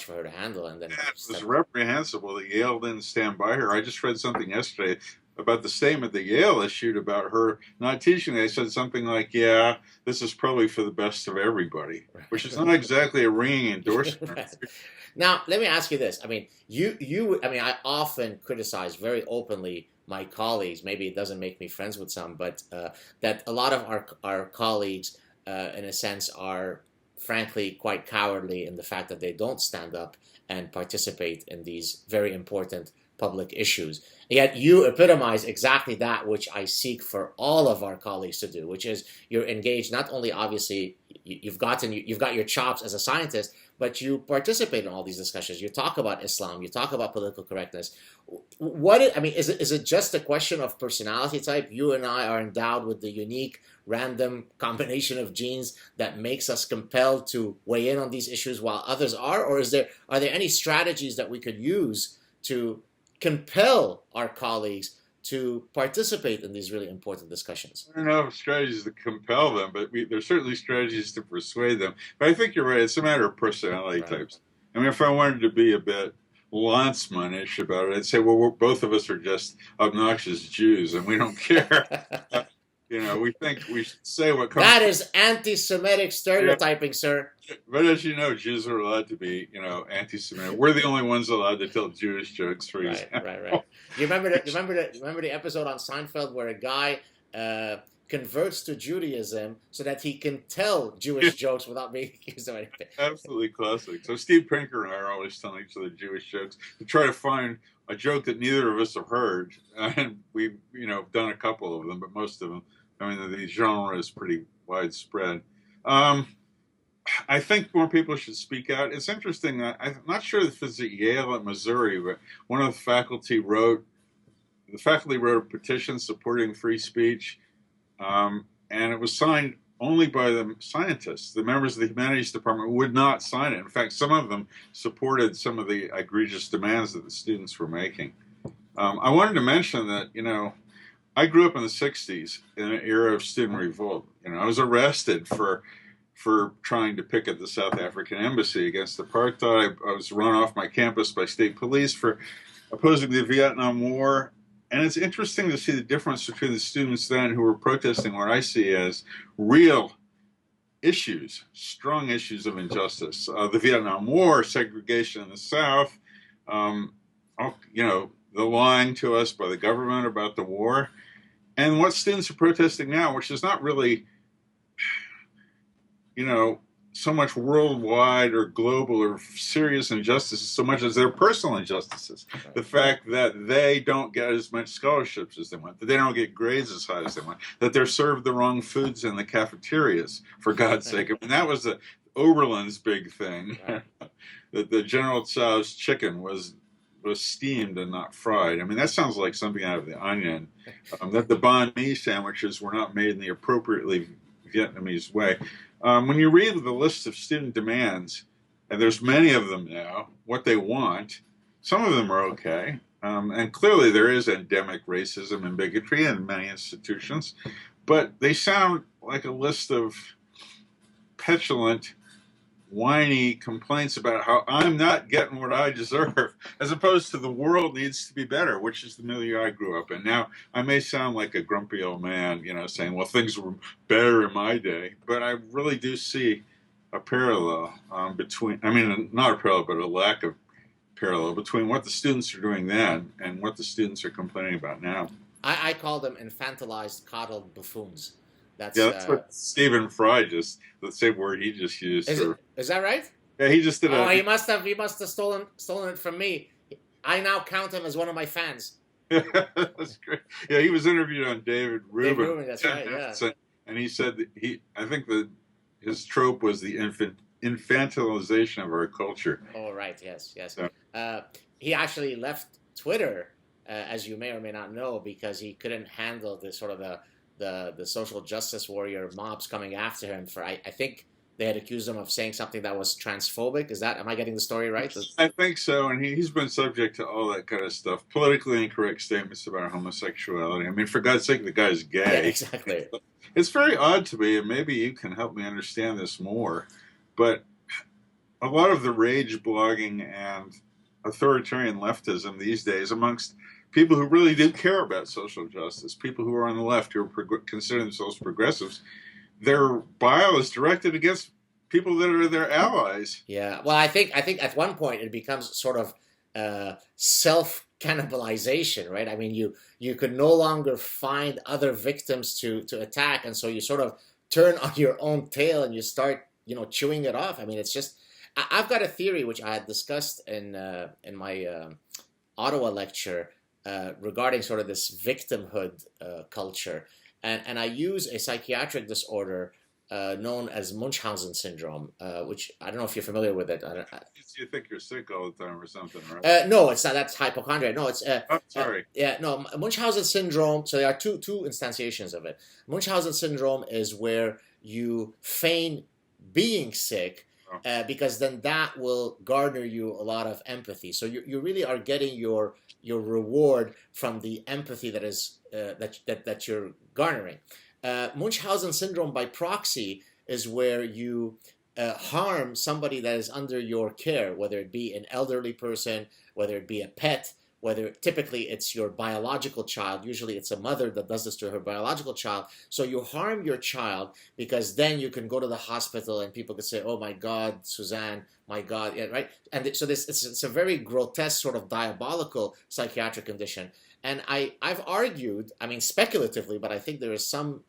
for her to handle, and then it was reprehensible that Yale didn't stand by her. I just read something yesterday about the statement that Yale issued about her not teaching. They said something like, "Yeah, this is probably for the best of everybody," which is not exactly a ringing endorsement. Right. Now, let me ask you this. I mean, I often criticize very openly my colleagues. Maybe it doesn't make me friends with some, but that a lot of our colleagues, in a sense, are frankly quite cowardly in the fact that they don't stand up and participate in these very important public issues. Yet you epitomize exactly that which I seek for all of our colleagues to do, which is you're engaged. Not only obviously you've got your chops as a scientist, but you participate in all these discussions. You talk about Islam, you talk about political correctness. Is it just a question of personality type? You and I are endowed with the unique random combination of genes that makes us compelled to weigh in on these issues while others are? Or are there any strategies that we could use to compel our colleagues to participate in these really important discussions? I don't know if strategies to compel them, but there's certainly strategies to persuade them. But I think you're right. It's a matter of personality types. I mean, if I wanted to be a bit Lanzmann-ish about it, I'd say, well, both of us are just obnoxious Jews, and we don't care. We think we should say what comes. That is anti-Semitic stereotyping, sir. But as you know, Jews are allowed to be, anti-Semitic. We're the only ones allowed to tell Jewish jokes, for example. Right. You remember the episode on Seinfeld where a guy converts to Judaism so that he can tell Jewish jokes without being accused of anything. Absolutely classic. So Steve Pinker and I are always telling each other Jewish jokes to try to find a joke that neither of us have heard, and we've done a couple of them, but most of them, I mean, the genre is pretty widespread. I think more people should speak out. It's interesting. I'm not sure if it's at Yale at Missouri, but one of the faculty wrote a petition supporting free speech, and it was signed only by the scientists. The members of the humanities department would not sign it. In fact, some of them supported some of the egregious demands that the students were making. I wanted to mention that, I grew up in the 60s in an era of student revolt. I was arrested for trying to picket the South African embassy against apartheid. I was run off my campus by state police for opposing the Vietnam War. And it's interesting to see the difference between the students then who were protesting what I see as real issues, strong issues of injustice. The Vietnam War, segregation in the South, the lying to us by the government about the war. And what students are protesting now, which is not really, so much worldwide or global or serious injustices so much as their personal injustices. The fact that they don't get as much scholarships as they want, that they don't get grades as high as they want, that they're served the wrong foods in the cafeterias, for God's sake. I mean, that was Oberlin's big thing, that the General Tso's chicken was steamed and not fried. I mean, that sounds like something out of The Onion. That the banh mi sandwiches were not made in the appropriately Vietnamese way. When you read the list of student demands, and there's many of them now, what they want, some of them are okay. And clearly there is endemic racism and bigotry in many institutions, but they sound like a list of petulant, whiny complaints about how I'm not getting what I deserve, as opposed to the world needs to be better, which is the milieu I grew up in. Now, I may sound like a grumpy old man, saying, well, things were better in my day, but I really do see a parallel not a parallel, but a lack of parallel between what the students are doing then and what the students are complaining about now. I call them infantilized, coddled buffoons. That's what Stephen Fry the same word he just used. Is that right? Yeah, he just did. He must have stolen it from me. I now count him as one of my fans. That's great. Yeah, he was interviewed on David Rubin. David Rubin, that's right. Yeah. And he said that I think that his trope was the infantilization of our culture. Oh, right. Yes. He actually left Twitter, as you may or may not know, because he couldn't handle the sort of the social justice warrior mobs coming after him for I think they had accused him of saying something that was transphobic. Am I getting the story right? I think so, and he's been subject to all that kind of stuff, politically incorrect statements about homosexuality. I mean, for God's sake, the guy's gay. Yeah, exactly. It's very odd to me, and maybe you can help me understand this more, but a lot of the rage blogging and authoritarian leftism these days amongst people who really do care about social justice, people who are on the left, who are consider themselves progressives, their bile is directed against people that are their allies. Yeah, well, I think at one point it becomes sort of self-cannibalization, right? I mean, you could no longer find other victims to attack, and so you sort of turn on your own tail and you start, chewing it off. I mean, it's just, I've got a theory which I had discussed in my Ottawa lecture, regarding sort of this victimhood culture. And I use a psychiatric disorder known as Munchausen syndrome, which I don't know if you're familiar with it. You think you're sick all the time or something, right? No, it's not. That's hypochondria. No, it's... sorry. Munchausen syndrome, so there are two instantiations of it. Munchausen syndrome is where you feign being sick, because then that will garner you a lot of empathy. So you really are getting your reward from the empathy that is that you're garnering. Munchausen syndrome by proxy is where you harm somebody that is under your care, whether it be an elderly person, whether it be a pet, whether typically it's your biological child, usually it's a mother that does this to her biological child. So you harm your child because then you can go to the hospital and people could say, oh my God, Suzanne, my God, yeah, right? And so it's a very grotesque sort of diabolical psychiatric condition. And I've argued, I mean, speculatively, but I think there is some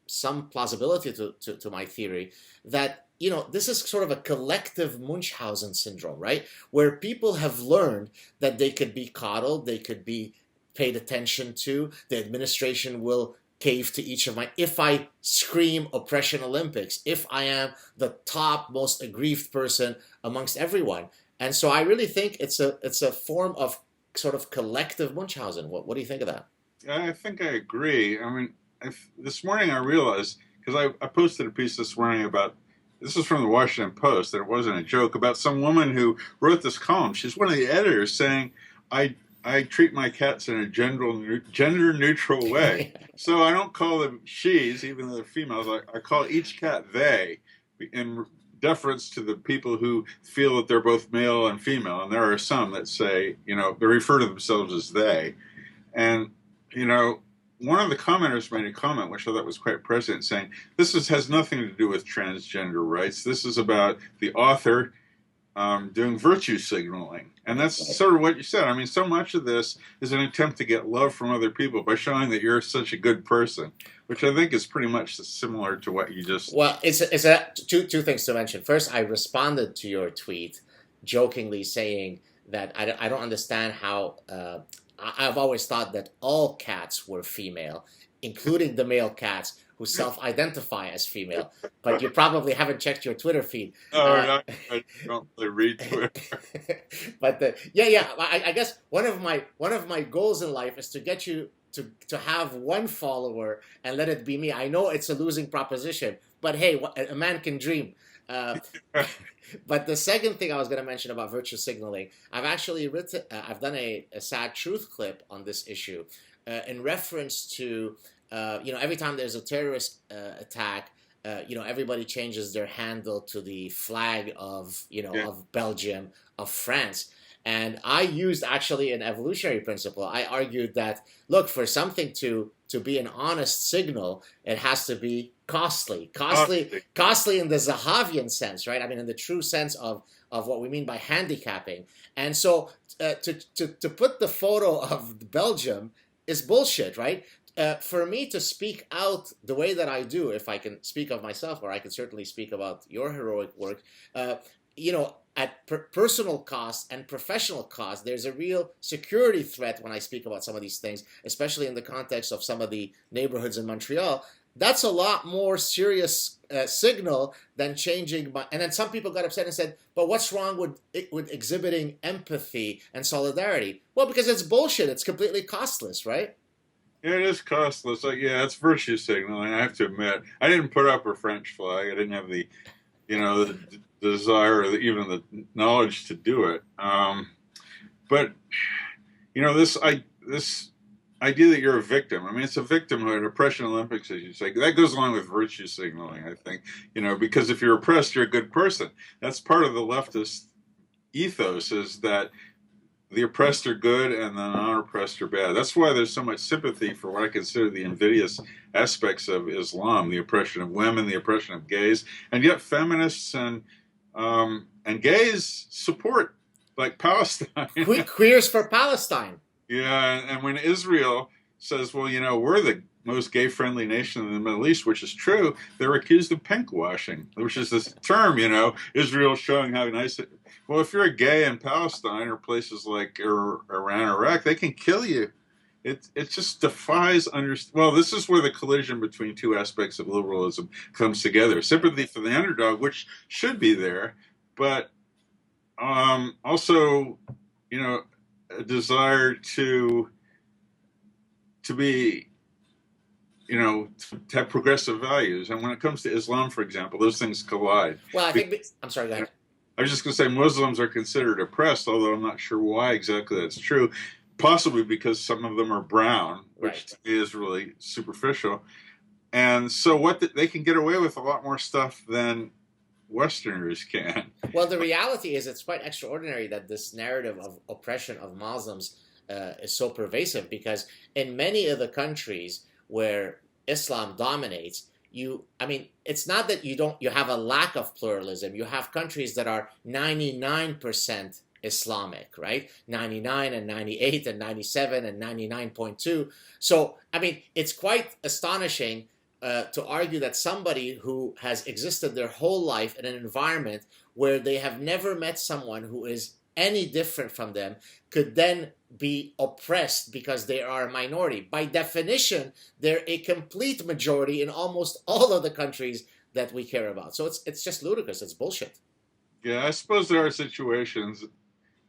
plausibility to my theory that, you know, this is sort of a collective Munchausen syndrome, right? Where people have learned that they could be coddled, they could be paid attention to, the administration will cave to each of my, if I scream Oppression Olympics, if I am the top most aggrieved person amongst everyone. And so I really think it's a form of sort of collective Munchausen. What do you think of that? I think I agree. I mean, this morning I realized, because I posted a piece this morning about, this is from the Washington Post, and it wasn't a joke, about some woman who wrote this column. She's one of the editors saying, I treat my cats in a gender neutral way. So I don't call them she's, even though they're females. I call each cat they, in deference to the people who feel that they're both male and female. And there are some that say, you know, they refer to themselves as they. And, you know, one of the commenters made a comment, which I thought was quite prescient, saying, this has nothing to do with transgender rights. This is about the author doing virtue signaling. And that's sort of what you said. I mean, so much of this is an attempt to get love from other people by showing that you're such a good person, which I think is pretty much similar to what you just... Well, it's two things to mention. First, I responded to your tweet jokingly saying that I don't understand how... I've always thought that all cats were female, including the male cats who self-identify as female. But you probably haven't checked your Twitter feed. No, I don't really read Twitter. But I guess one of my goals in life is to get you to have one follower and let it be me. I know it's a losing proposition, but hey, a man can dream. But the second thing I was going to mention about virtue signaling, I've actually I've done a sad truth clip on this issue in reference to, you know, every time there's a terrorist attack, you know, everybody changes their handle to the flag of, you know, of Belgium, of France. And I used actually an evolutionary principle. I argued that, look, for something to be an honest signal, it has to be costly in the Zahavian sense, right? I mean, in the true sense of what we mean by handicapping. And so to put the photo of Belgium is bullshit, right? For me to speak out the way that I do, if I can speak of myself, or I can certainly speak about your heroic work, you know, at personal cost and professional cost, there's a real security threat when I speak about some of these things, especially in the context of some of the neighborhoods in Montreal. That's a lot more serious signal than changing. And then some people got upset and said, but what's wrong with exhibiting empathy and solidarity? Well, because it's bullshit. It's completely costless, right? Yeah, it is costless. Like, yeah, it's virtue signaling. I have to admit, I didn't put up a French flag. I didn't have the, you know, the desire or even the knowledge to do it. But you know, this idea that you're a victim. I mean, it's a victimhood. Oppression Olympics, as you say, that goes along with virtue signaling. I think, you know, because if you're oppressed, you're a good person. That's part of the leftist ethos, is that the oppressed are good and the non-oppressed are bad. That's why there's so much sympathy for what I consider the invidious aspects of Islam, the oppression of women, the oppression of gays, and yet feminists and gays support, like, Palestine. Queers for Palestine. Yeah, and when Israel says, well, you know, we're the most gay-friendly nation in the Middle East, which is true, they're accused of pink washing, which is this term, you know, Israel showing how nice it... Well, if you're a gay in Palestine or places like Iran, Iraq, they can kill you. It just defies well, this is where the collision between two aspects of liberalism comes together. Sympathy for the underdog, which should be there, but also, you know, a desire to be, you know, to have progressive values. And when it comes to Islam, for example, those things collide. Well, I think... I'm sorry, go ahead. I was just going to say Muslims are considered oppressed, although I'm not sure why exactly that's true. Possibly because some of them are brown, which to me is really superficial. And so they can get away with a lot more stuff than Westerners can. Well, the reality is it's quite extraordinary that this narrative of oppression of Muslims is so pervasive, because in many of the countries where Islam dominates, I mean, it's not that you have a lack of pluralism. You have countries that are 99% Islamic, right? 99 and 98 and 97 and 99.2. So, I mean, it's quite astonishing to argue that somebody who has existed their whole life in an environment where they have never met someone who is any different from them could then be oppressed because they are a minority. By definition, they're a complete majority in almost all of the countries that we care about. So it's just ludicrous. It's bullshit. Yeah, I suppose there are situations,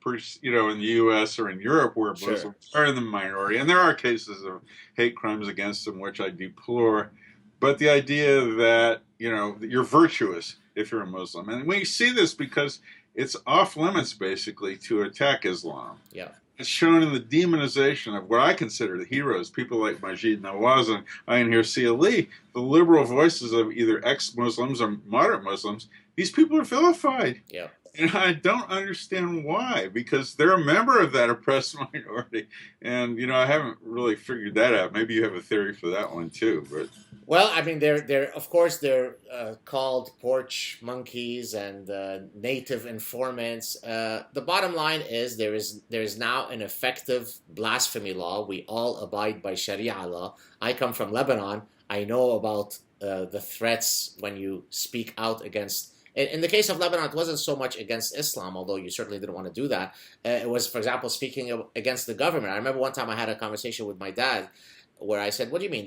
in the U.S. or in Europe where Muslims are in the minority, and there are cases of hate crimes against them, which I deplore. But the idea that, you're virtuous if you're a Muslim, and we see this because it's off limits, basically, to attack Islam. Yeah. It's shown in the demonization of what I consider the heroes, people like Maajid Nawaz and Ayn Hirsi Ali, the liberal voices of either ex-Muslims or moderate Muslims. These people are vilified. Yeah. And I don't understand why, because they're a member of that oppressed minority. And, I haven't really figured that out. Maybe you have a theory for that one, too. But well, I mean, they're of course they're called porch monkeys and native informants. The bottom line is there is now an effective blasphemy law. We all abide by Sharia law. I come from Lebanon. I know about the threats when you speak out against. In the case of Lebanon, it wasn't so much against Islam, although you certainly didn't want to do that. It was, for example, speaking against the government. I remember one time I had a conversation with my dad where I said, what do you mean?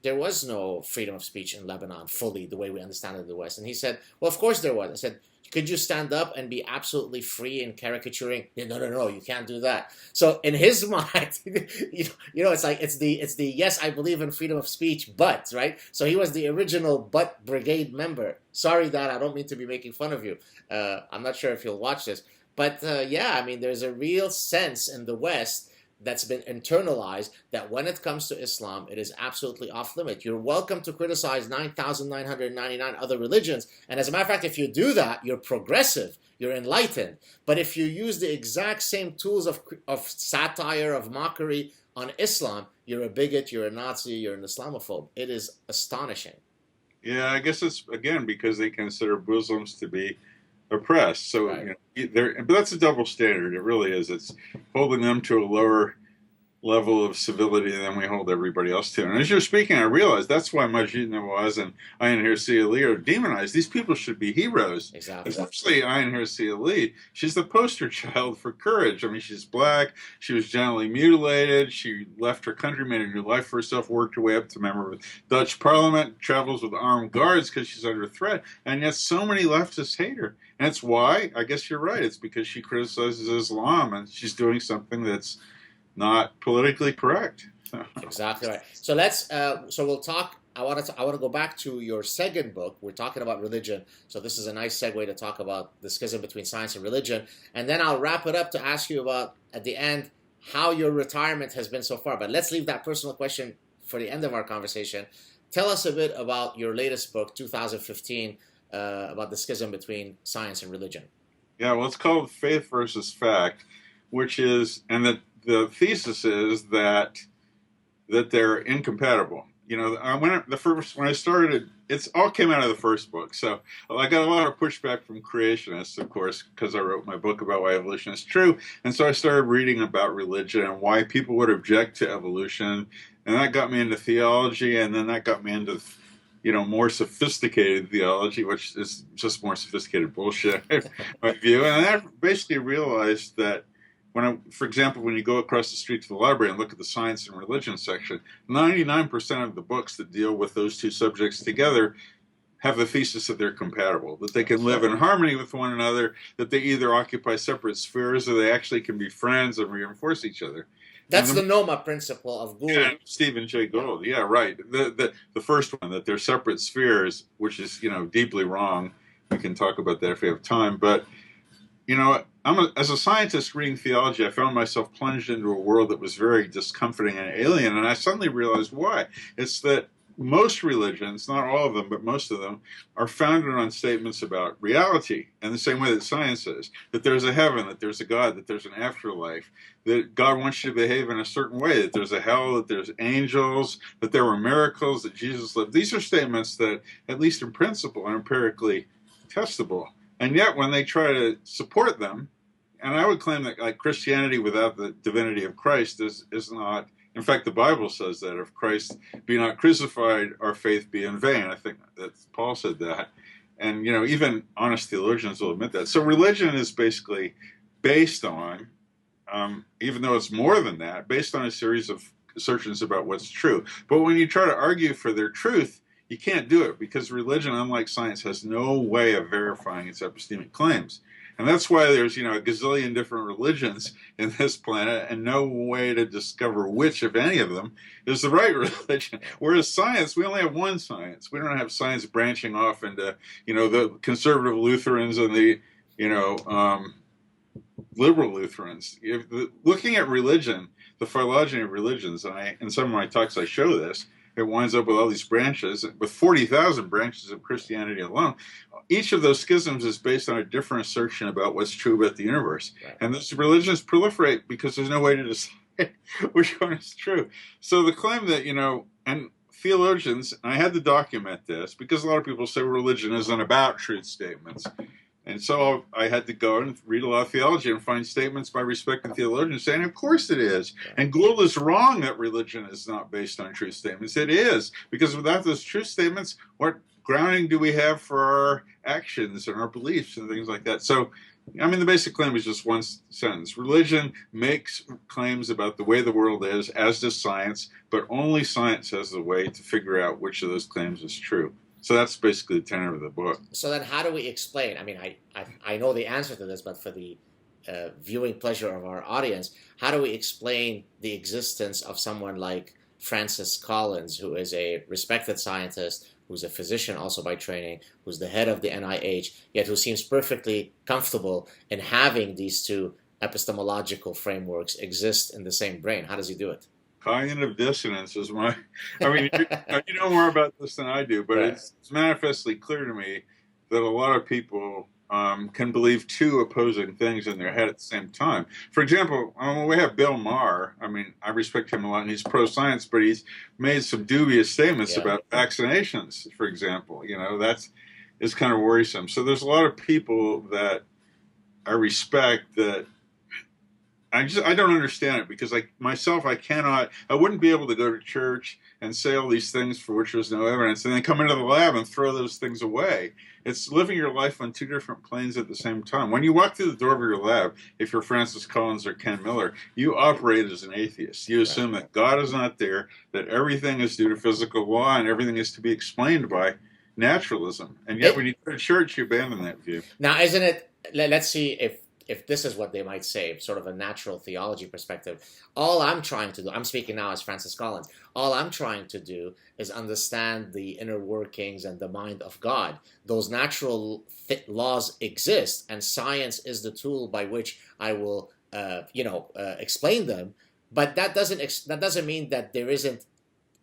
There was no freedom of speech in Lebanon fully the way we understand it in the West. And he said, well, of course there was. I said, could you stand up and be absolutely free in caricaturing? No, you can't do that. So in his mind, it's the yes, I believe in freedom of speech, but, right? So he was the original but brigade member. Sorry, Dad, I don't mean to be making fun of you. I'm not sure if you'll watch this. But yeah, I mean, there's a real sense in the West that's been internalized that when it comes to Islam, it is absolutely off limit. You're welcome to criticize 9,999 other religions. And as a matter of fact, if you do that, you're progressive, you're enlightened. But if you use the exact same tools of satire, of mockery on Islam, you're a bigot, you're a Nazi, you're an Islamophobe. It is astonishing. Yeah, I guess it's, again, because they consider Muslims to be oppressed. So, right. But that's a double standard. It really is. It's holding them to a lower level of civility than we hold everybody else to. And as you're speaking, I realized that's why Maajid Nawaz and Ayn Hirsi Ali are demonized. These people should be heroes. Exactly. Especially Ayn Hirsi Ali. She's the poster child for courage. I mean, she's black. She was genitally mutilated. She left her country, made a new life for herself, worked her way up to member of the Dutch parliament, travels with armed guards because she's under threat. And yet so many leftists hate her. And it's why, I guess you're right, it's because she criticizes Islam and she's doing something that's not politically correct. Exactly right. So we'll talk. I want to go back to your second book. We're talking about religion, so this is a nice segue to talk about the schism between science and religion, and then I'll wrap it up to ask you about at the end how your retirement has been so far. But let's leave that personal question for the end of our conversation. Tell us a bit about your latest book, 2015, about the schism between science and religion. Yeah, well, it's called Faith versus Fact, which is, and the thesis is that they're incompatible. When I started, it's all came out of the first book. So I got a lot of pushback from creationists, of course, because I wrote my book about why evolution is true. And so I started reading about religion and why people would object to evolution. And that got me into theology, and then that got me into more sophisticated theology, which is just more sophisticated bullshit, in my view. And I basically realized that for example, when you go across the street to the library and look at the science and religion section, 99% of the books that deal with those two subjects together have the thesis that they're compatible, that they can live in harmony with one another, that they either occupy separate spheres or they actually can be friends and reinforce each other. That's the NOMA principle of Gould. Yeah, Stephen Jay Gould. Yeah, right. The first one, that they're separate spheres, which is deeply wrong. We can talk about that if we have time. But as a scientist reading theology, I found myself plunged into a world that was very discomforting and alien, and I suddenly realized why. It's that most religions, not all of them, but most of them, are founded on statements about reality, in the same way that science is. That there's a heaven, that there's a God, that there's an afterlife, that God wants you to behave in a certain way, that there's a hell, that there's angels, that there were miracles, that Jesus lived. These are statements that, at least in principle, are empirically testable. And yet, when they try to support them, and I would claim that like Christianity without the divinity of Christ is not. In fact, the Bible says that if Christ be not crucified, our faith be in vain. I think that Paul said that. And, even honest theologians will admit that. So religion is basically based on, even though it's more than that, based on a series of assertions about what's true. But when you try to argue for their truth, you can't do it because religion, unlike science, has no way of verifying its epistemic claims. And that's why there's, a gazillion different religions in this planet and no way to discover which, if any of them, is the right religion. Whereas science, we only have one science. We don't have science branching off into, the conservative Lutherans and the, liberal Lutherans. Looking at religion, the phylogeny of religions, and in some of my talks I show this, it winds up with all these branches, with 40,000 branches of Christianity alone. Each of those schisms is based on a different assertion about what's true about the universe. Right. And those religions proliferate because there's no way to decide which one is true. So the claim that, and theologians, and I had to document this because a lot of people say religion isn't about truth statements. And so I had to go and read a lot of theology and find statements by respected theologians saying, of course it is. And Gould is wrong that religion is not based on truth statements. It is, because without those truth statements, what grounding do we have for our actions and our beliefs and things like that? So, the basic claim is just one sentence. Religion makes claims about the way the world is, as does science, but only science has the way to figure out which of those claims is true. So that's basically the tenor of the book. So then how do we explain, I know the answer to this, but for the viewing pleasure of our audience, how do we explain the existence of someone like Francis Collins, who is a respected scientist, who's a physician also by training, who's the head of the NIH, yet who seems perfectly comfortable in having these two epistemological frameworks exist in the same brain? How does he do it? Cognitive dissonance is my, you know more about this than I do, but right. It's manifestly clear to me that a lot of people can believe two opposing things in their head at the same time. For example, we have Bill Maher. I respect him a lot, and he's pro-science, but he's made some dubious statements about vaccinations, for example. Is kind of worrisome. So there's a lot of people that I respect that I don't understand it because I wouldn't be able to go to church and say all these things for which there's no evidence and then come into the lab and throw those things away. It's living your life on two different planes at the same time. When you walk through the door of your lab, if you're Francis Collins or Ken Miller, you operate as an atheist. You assume that God is not there, that everything is due to physical law and everything is to be explained by naturalism. And yet when you go to church, you abandon that view. Now, isn't it, let's see if this is what they might say, sort of a natural theology perspective, all I'm trying to do, I'm speaking now as Francis Collins, all I'm trying to do is understand the inner workings and the mind of God. Those natural laws exist, and science is the tool by which I will, explain them. But that doesn't mean that there isn't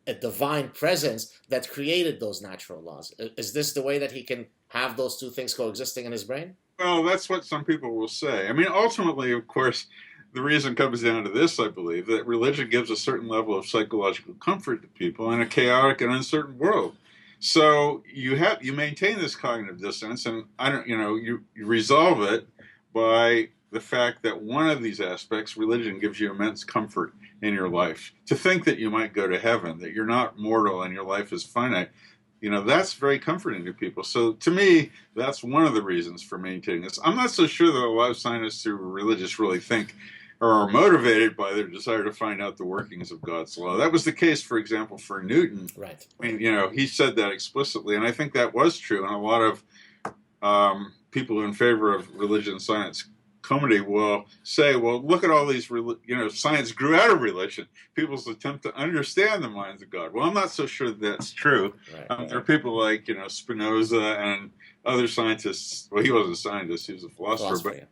a divine presence that created those natural laws. Is this the way that he can have those two things coexisting in his brain? Well, that's what some people will say. Ultimately, of course, the reason comes down to this, I believe, that religion gives a certain level of psychological comfort to people in a chaotic and uncertain world. So you maintain this cognitive dissonance, and you resolve it by the fact that one of these aspects, religion, gives you immense comfort in your life. To think that you might go to heaven, that you're not mortal and your life is finite, that's very comforting to people. So to me, that's one of the reasons for maintaining this. I'm not so sure that a lot of scientists who are religious really think or are motivated by their desire to find out the workings of God's law. That was the case, for example, for Newton. Right. He said that explicitly, and I think that was true. And a lot of people in favor of religion and science comedy will say, well, look at all these, science grew out of religion. People's attempt to understand the minds of God. Well, I'm not so sure that's true. Right. There are people like, Spinoza and other scientists. Well, he wasn't a scientist, he was a philosopher.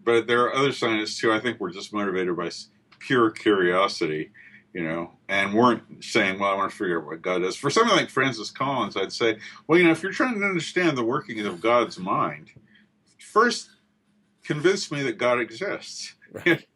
But there are other scientists who I think were just motivated by pure curiosity. and weren't saying, well, I want to figure out what God is. For something like Francis Collins, I'd say, well, if you're trying to understand the working of God's mind, first convince me that God exists. Right.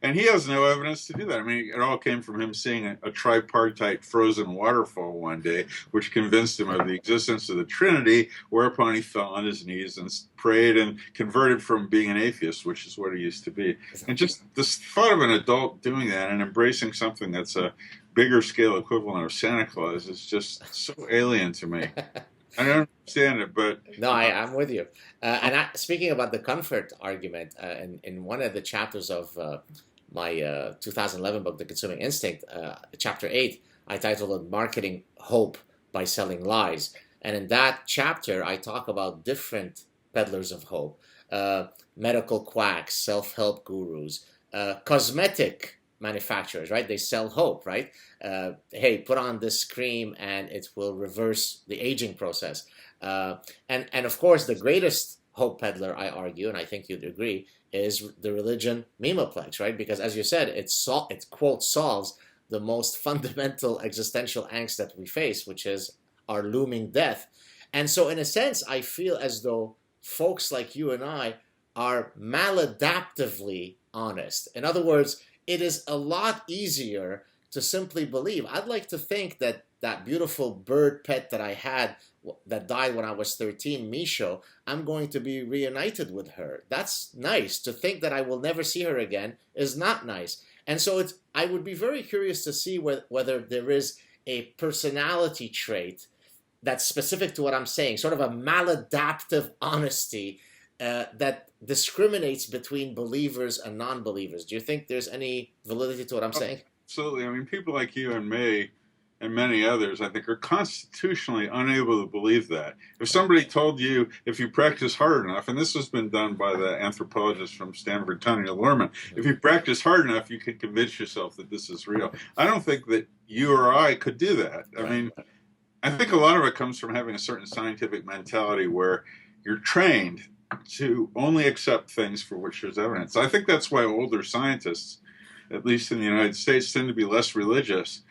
And he has no evidence to do that. I mean, it all came from him seeing a tripartite frozen waterfall one day, which convinced him of the existence of the Trinity, whereupon he fell on his knees and prayed and converted from being an atheist, which is what he used to be. And just this thought of an adult doing that and embracing something that's a bigger scale equivalent of Santa Claus is just so alien to me. I don't understand it, but no, I'm with you. Speaking about the comfort argument, in one of the chapters of my 2011 book, The Consuming Instinct, chapter 8, I titled it "Marketing Hope by Selling Lies." And in that chapter, I talk about different peddlers of hope, medical quacks, self-help gurus, cosmetic manufacturers, right? They sell hope, right? Hey, put on this cream and it will reverse the aging process. And of course, the greatest hope peddler, I argue, and I think you'd agree, is the religion memoplex, right? Because as you said, it quote solves the most fundamental existential angst that we face, which is our looming death. And so in a sense, I feel as though folks like you and I are maladaptively honest. In other words, it is a lot easier to simply believe. I'd like to think that that beautiful bird pet that I had that died when I was 13, Misho, I'm going to be reunited with her. That's nice. To think that I will never see her again is not nice. And so I would be very curious to see whether there is a personality trait that's specific to what I'm saying, sort of a maladaptive honesty that discriminates between believers and non-believers. Do you think there's any validity to what I'm saying? Absolutely. I mean, people like you and me and many others, I think, are constitutionally unable to believe that. If somebody told you, if you practice hard enough, and this has been done by the anthropologist from Stanford, Tanya Luhrmann, if you practice hard enough, you can convince yourself that this is real. I don't think that you or I could do that. I mean, I think a lot of it comes from having a certain scientific mentality where you're trained to only accept things for which there's evidence. I think that's why older scientists, at least in the United States, tend to be less religious.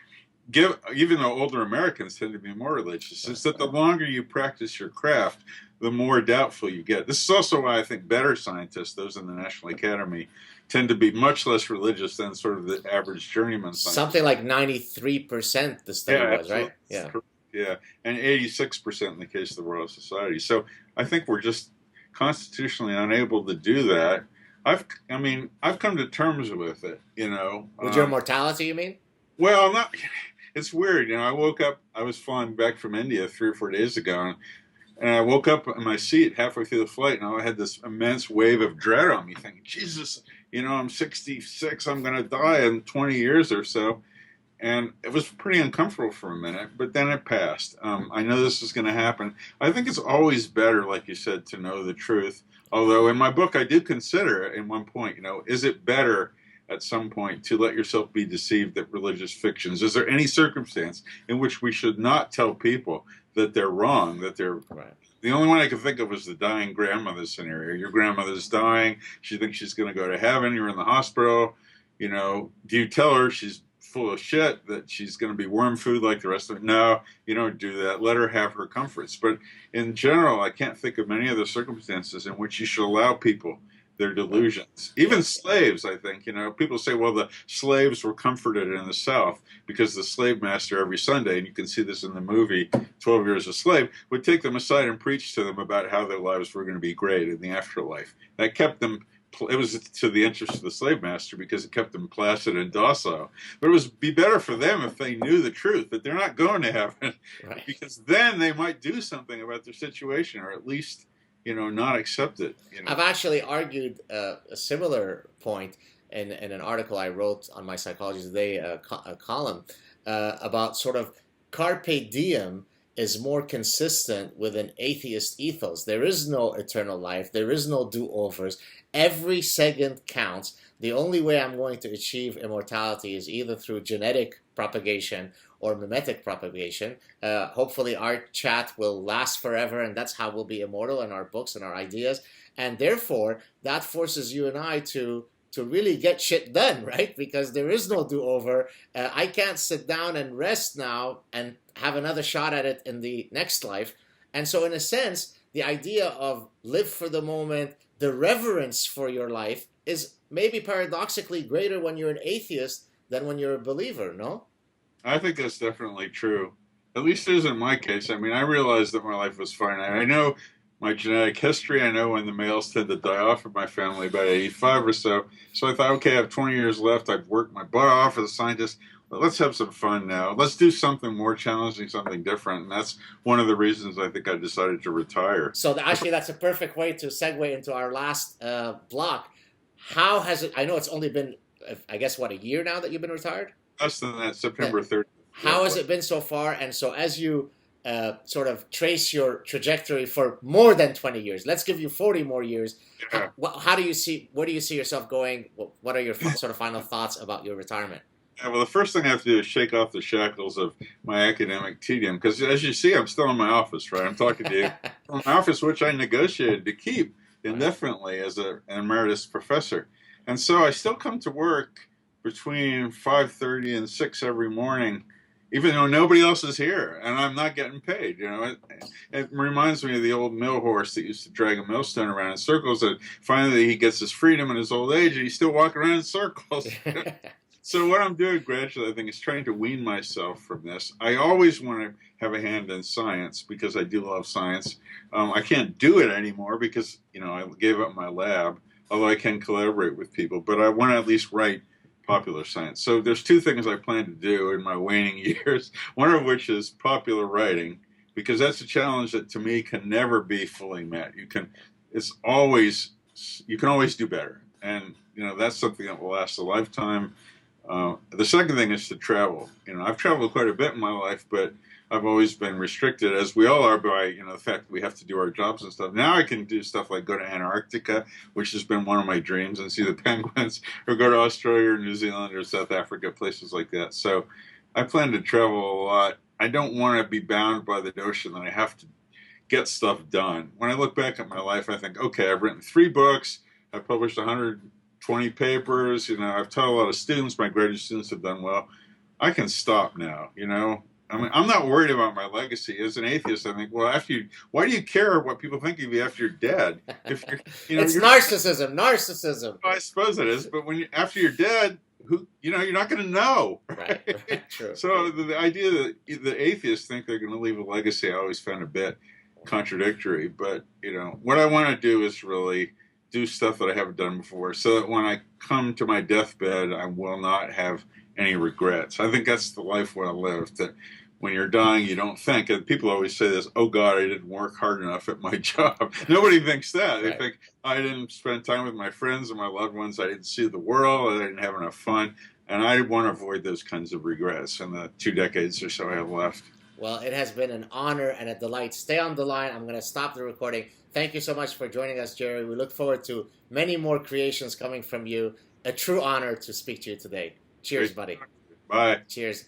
Even though older Americans tend to be more religious, it's that the longer you practice your craft, the more doubtful you get. This is also why I think better scientists, those in the National Academy, tend to be much less religious than sort of the average journeyman scientist. Something like 93% the study was, right? Yeah. Yeah, and 86% in the case of the Royal Society. So I think we're just constitutionally unable to do that. I've come to terms with it, With your mortality, you mean? Well, not. It's weird, I woke up. I was flying back from India 3 or 4 days ago, and I woke up in my seat halfway through the flight, and I had this immense wave of dread on me, thinking, Jesus, I'm 66. I'm going to die in 20 years or so. And it was pretty uncomfortable for a minute, but then it passed. I know this is going to happen. I think it's always better, like you said, to know the truth. Although in my book, I did consider at one point, is it better at some point to let yourself be deceived at religious fictions? Is there any circumstance in which we should not tell people that they're wrong, that they're right? The only one I could think of was the dying grandmother scenario. Your grandmother's dying. She thinks she's going to go to heaven. You're in the hospital. Do you tell her she's full of shit, that she's going to be worm food like the rest of it? No, you don't do that. Let her have her comforts. But in general, I can't think of many other circumstances in which you should allow people their delusions. Even slaves, I think, people say, well, the slaves were comforted in the South because the slave master every Sunday, and you can see this in the movie 12 Years a Slave, would take them aside and preach to them about how their lives were going to be great in the afterlife. That kept them, it was to the interest of the slave master because it kept them placid and docile. But it would be better for them if they knew the truth, that they're not going to heaven, right? Because then they might do something about their situation, or at least not accept it. I've actually argued a similar point in an article I wrote on my Psychology Today column about sort of carpe diem is more consistent with an atheist ethos. There is no eternal life. There is no do-overs. Every second counts. The only way I'm going to achieve immortality is either through genetic propagation or mimetic propagation. Hopefully our chat will last forever, and that's how we'll be immortal in our books and our ideas. And therefore, that forces you and I to to really get shit done, right? Because there is no do-over. I can't sit down and rest now and have another shot at it in the next life. And so in a sense, the idea of live for the moment, the reverence for your life is maybe paradoxically greater when you're an atheist than when you're a believer, no? I think that's definitely true. At least it is in my case. I mean, I realized that my life was finite. I know my genetic history. I know when the males tend to die off in my family, about 85 or so. So I thought, okay, I have 20 years left. I've worked my butt off as a scientist. But let's have some fun now. Let's do something more challenging, something different. And that's one of the reasons I think I decided to retire. So actually, that's a perfect way to segue into our last block. How has it, I know it's only been, I guess, what, a year now that you've been retired? Less than that, September 30th. How has it been so far? And so as you sort of trace your trajectory for more than 20 years, let's give you 40 more years. Yeah. How do you see, where do you see yourself going? What are your sort of final thoughts about your retirement? Yeah, well, the first thing I have to do is shake off the shackles of my academic tedium, because as you see, I'm still in my office, right? I'm talking to you from my office, which I negotiated to keep indefinitely as an emeritus professor. And so I still come to work between 5:30 and 6 every morning, even though nobody else is here, and I'm not getting paid. You know, it reminds me of the old mill horse that used to drag a millstone around in circles, and finally he gets his freedom in his old age, and he's still walking around in circles. So what I'm doing gradually, I think, is trying to wean myself from this. I always want to have a hand in science because I do love science. I can't do it anymore because, you know, I gave up my lab, although I can collaborate with people. But I want to at least write popular science. So there's two things I plan to do in my waning years, one of which is popular writing, because that's a challenge that to me can never be fully met. You can always do better. And, you know, that's something that will last a lifetime. The second thing is to travel. You know, I've traveled quite a bit in my life, but I've always been restricted, as we all are, by, you know, the fact that we have to do our jobs and stuff. Now I can do stuff like go to Antarctica, which has been one of my dreams, and see the penguins, or go to Australia or New Zealand or South Africa, places like that. So I plan to travel a lot. I don't want to be bound by the notion that I have to get stuff done. When I look back at my life, I think, okay, I've written 3 books, I've published 120 papers, you know, I've taught a lot of students, my graduate students have done well. I can stop now, you know. I mean, I'm not worried about my legacy. As an atheist, I think, well, why do you care what people think of you after you're dead? If you're, you know, it's narcissism. I suppose it is, but after you're dead, you're not going to know. Right. True. So the idea that the atheists think they're going to leave a legacy, I always found a bit contradictory. But, you know, what I want to do is really do stuff that I haven't done before, so that when I come to my deathbed, I will not have any regrets. I think that's the life well lived, that when you're dying, you don't think, and people always say this, oh God, I didn't work hard enough at my job. Nobody thinks that. They think, I didn't spend time with my friends and my loved ones, I didn't see the world, I didn't have enough fun, and I want to avoid those kinds of regrets in the 2 decades or so I have left. Well, it has been an honor and a delight. Stay on the line. I'm going to stop the recording. Thank you so much for joining us, Jerry. We look forward to many more creations coming from you. A true honor to speak to you today. Cheers, buddy. Bye. Cheers.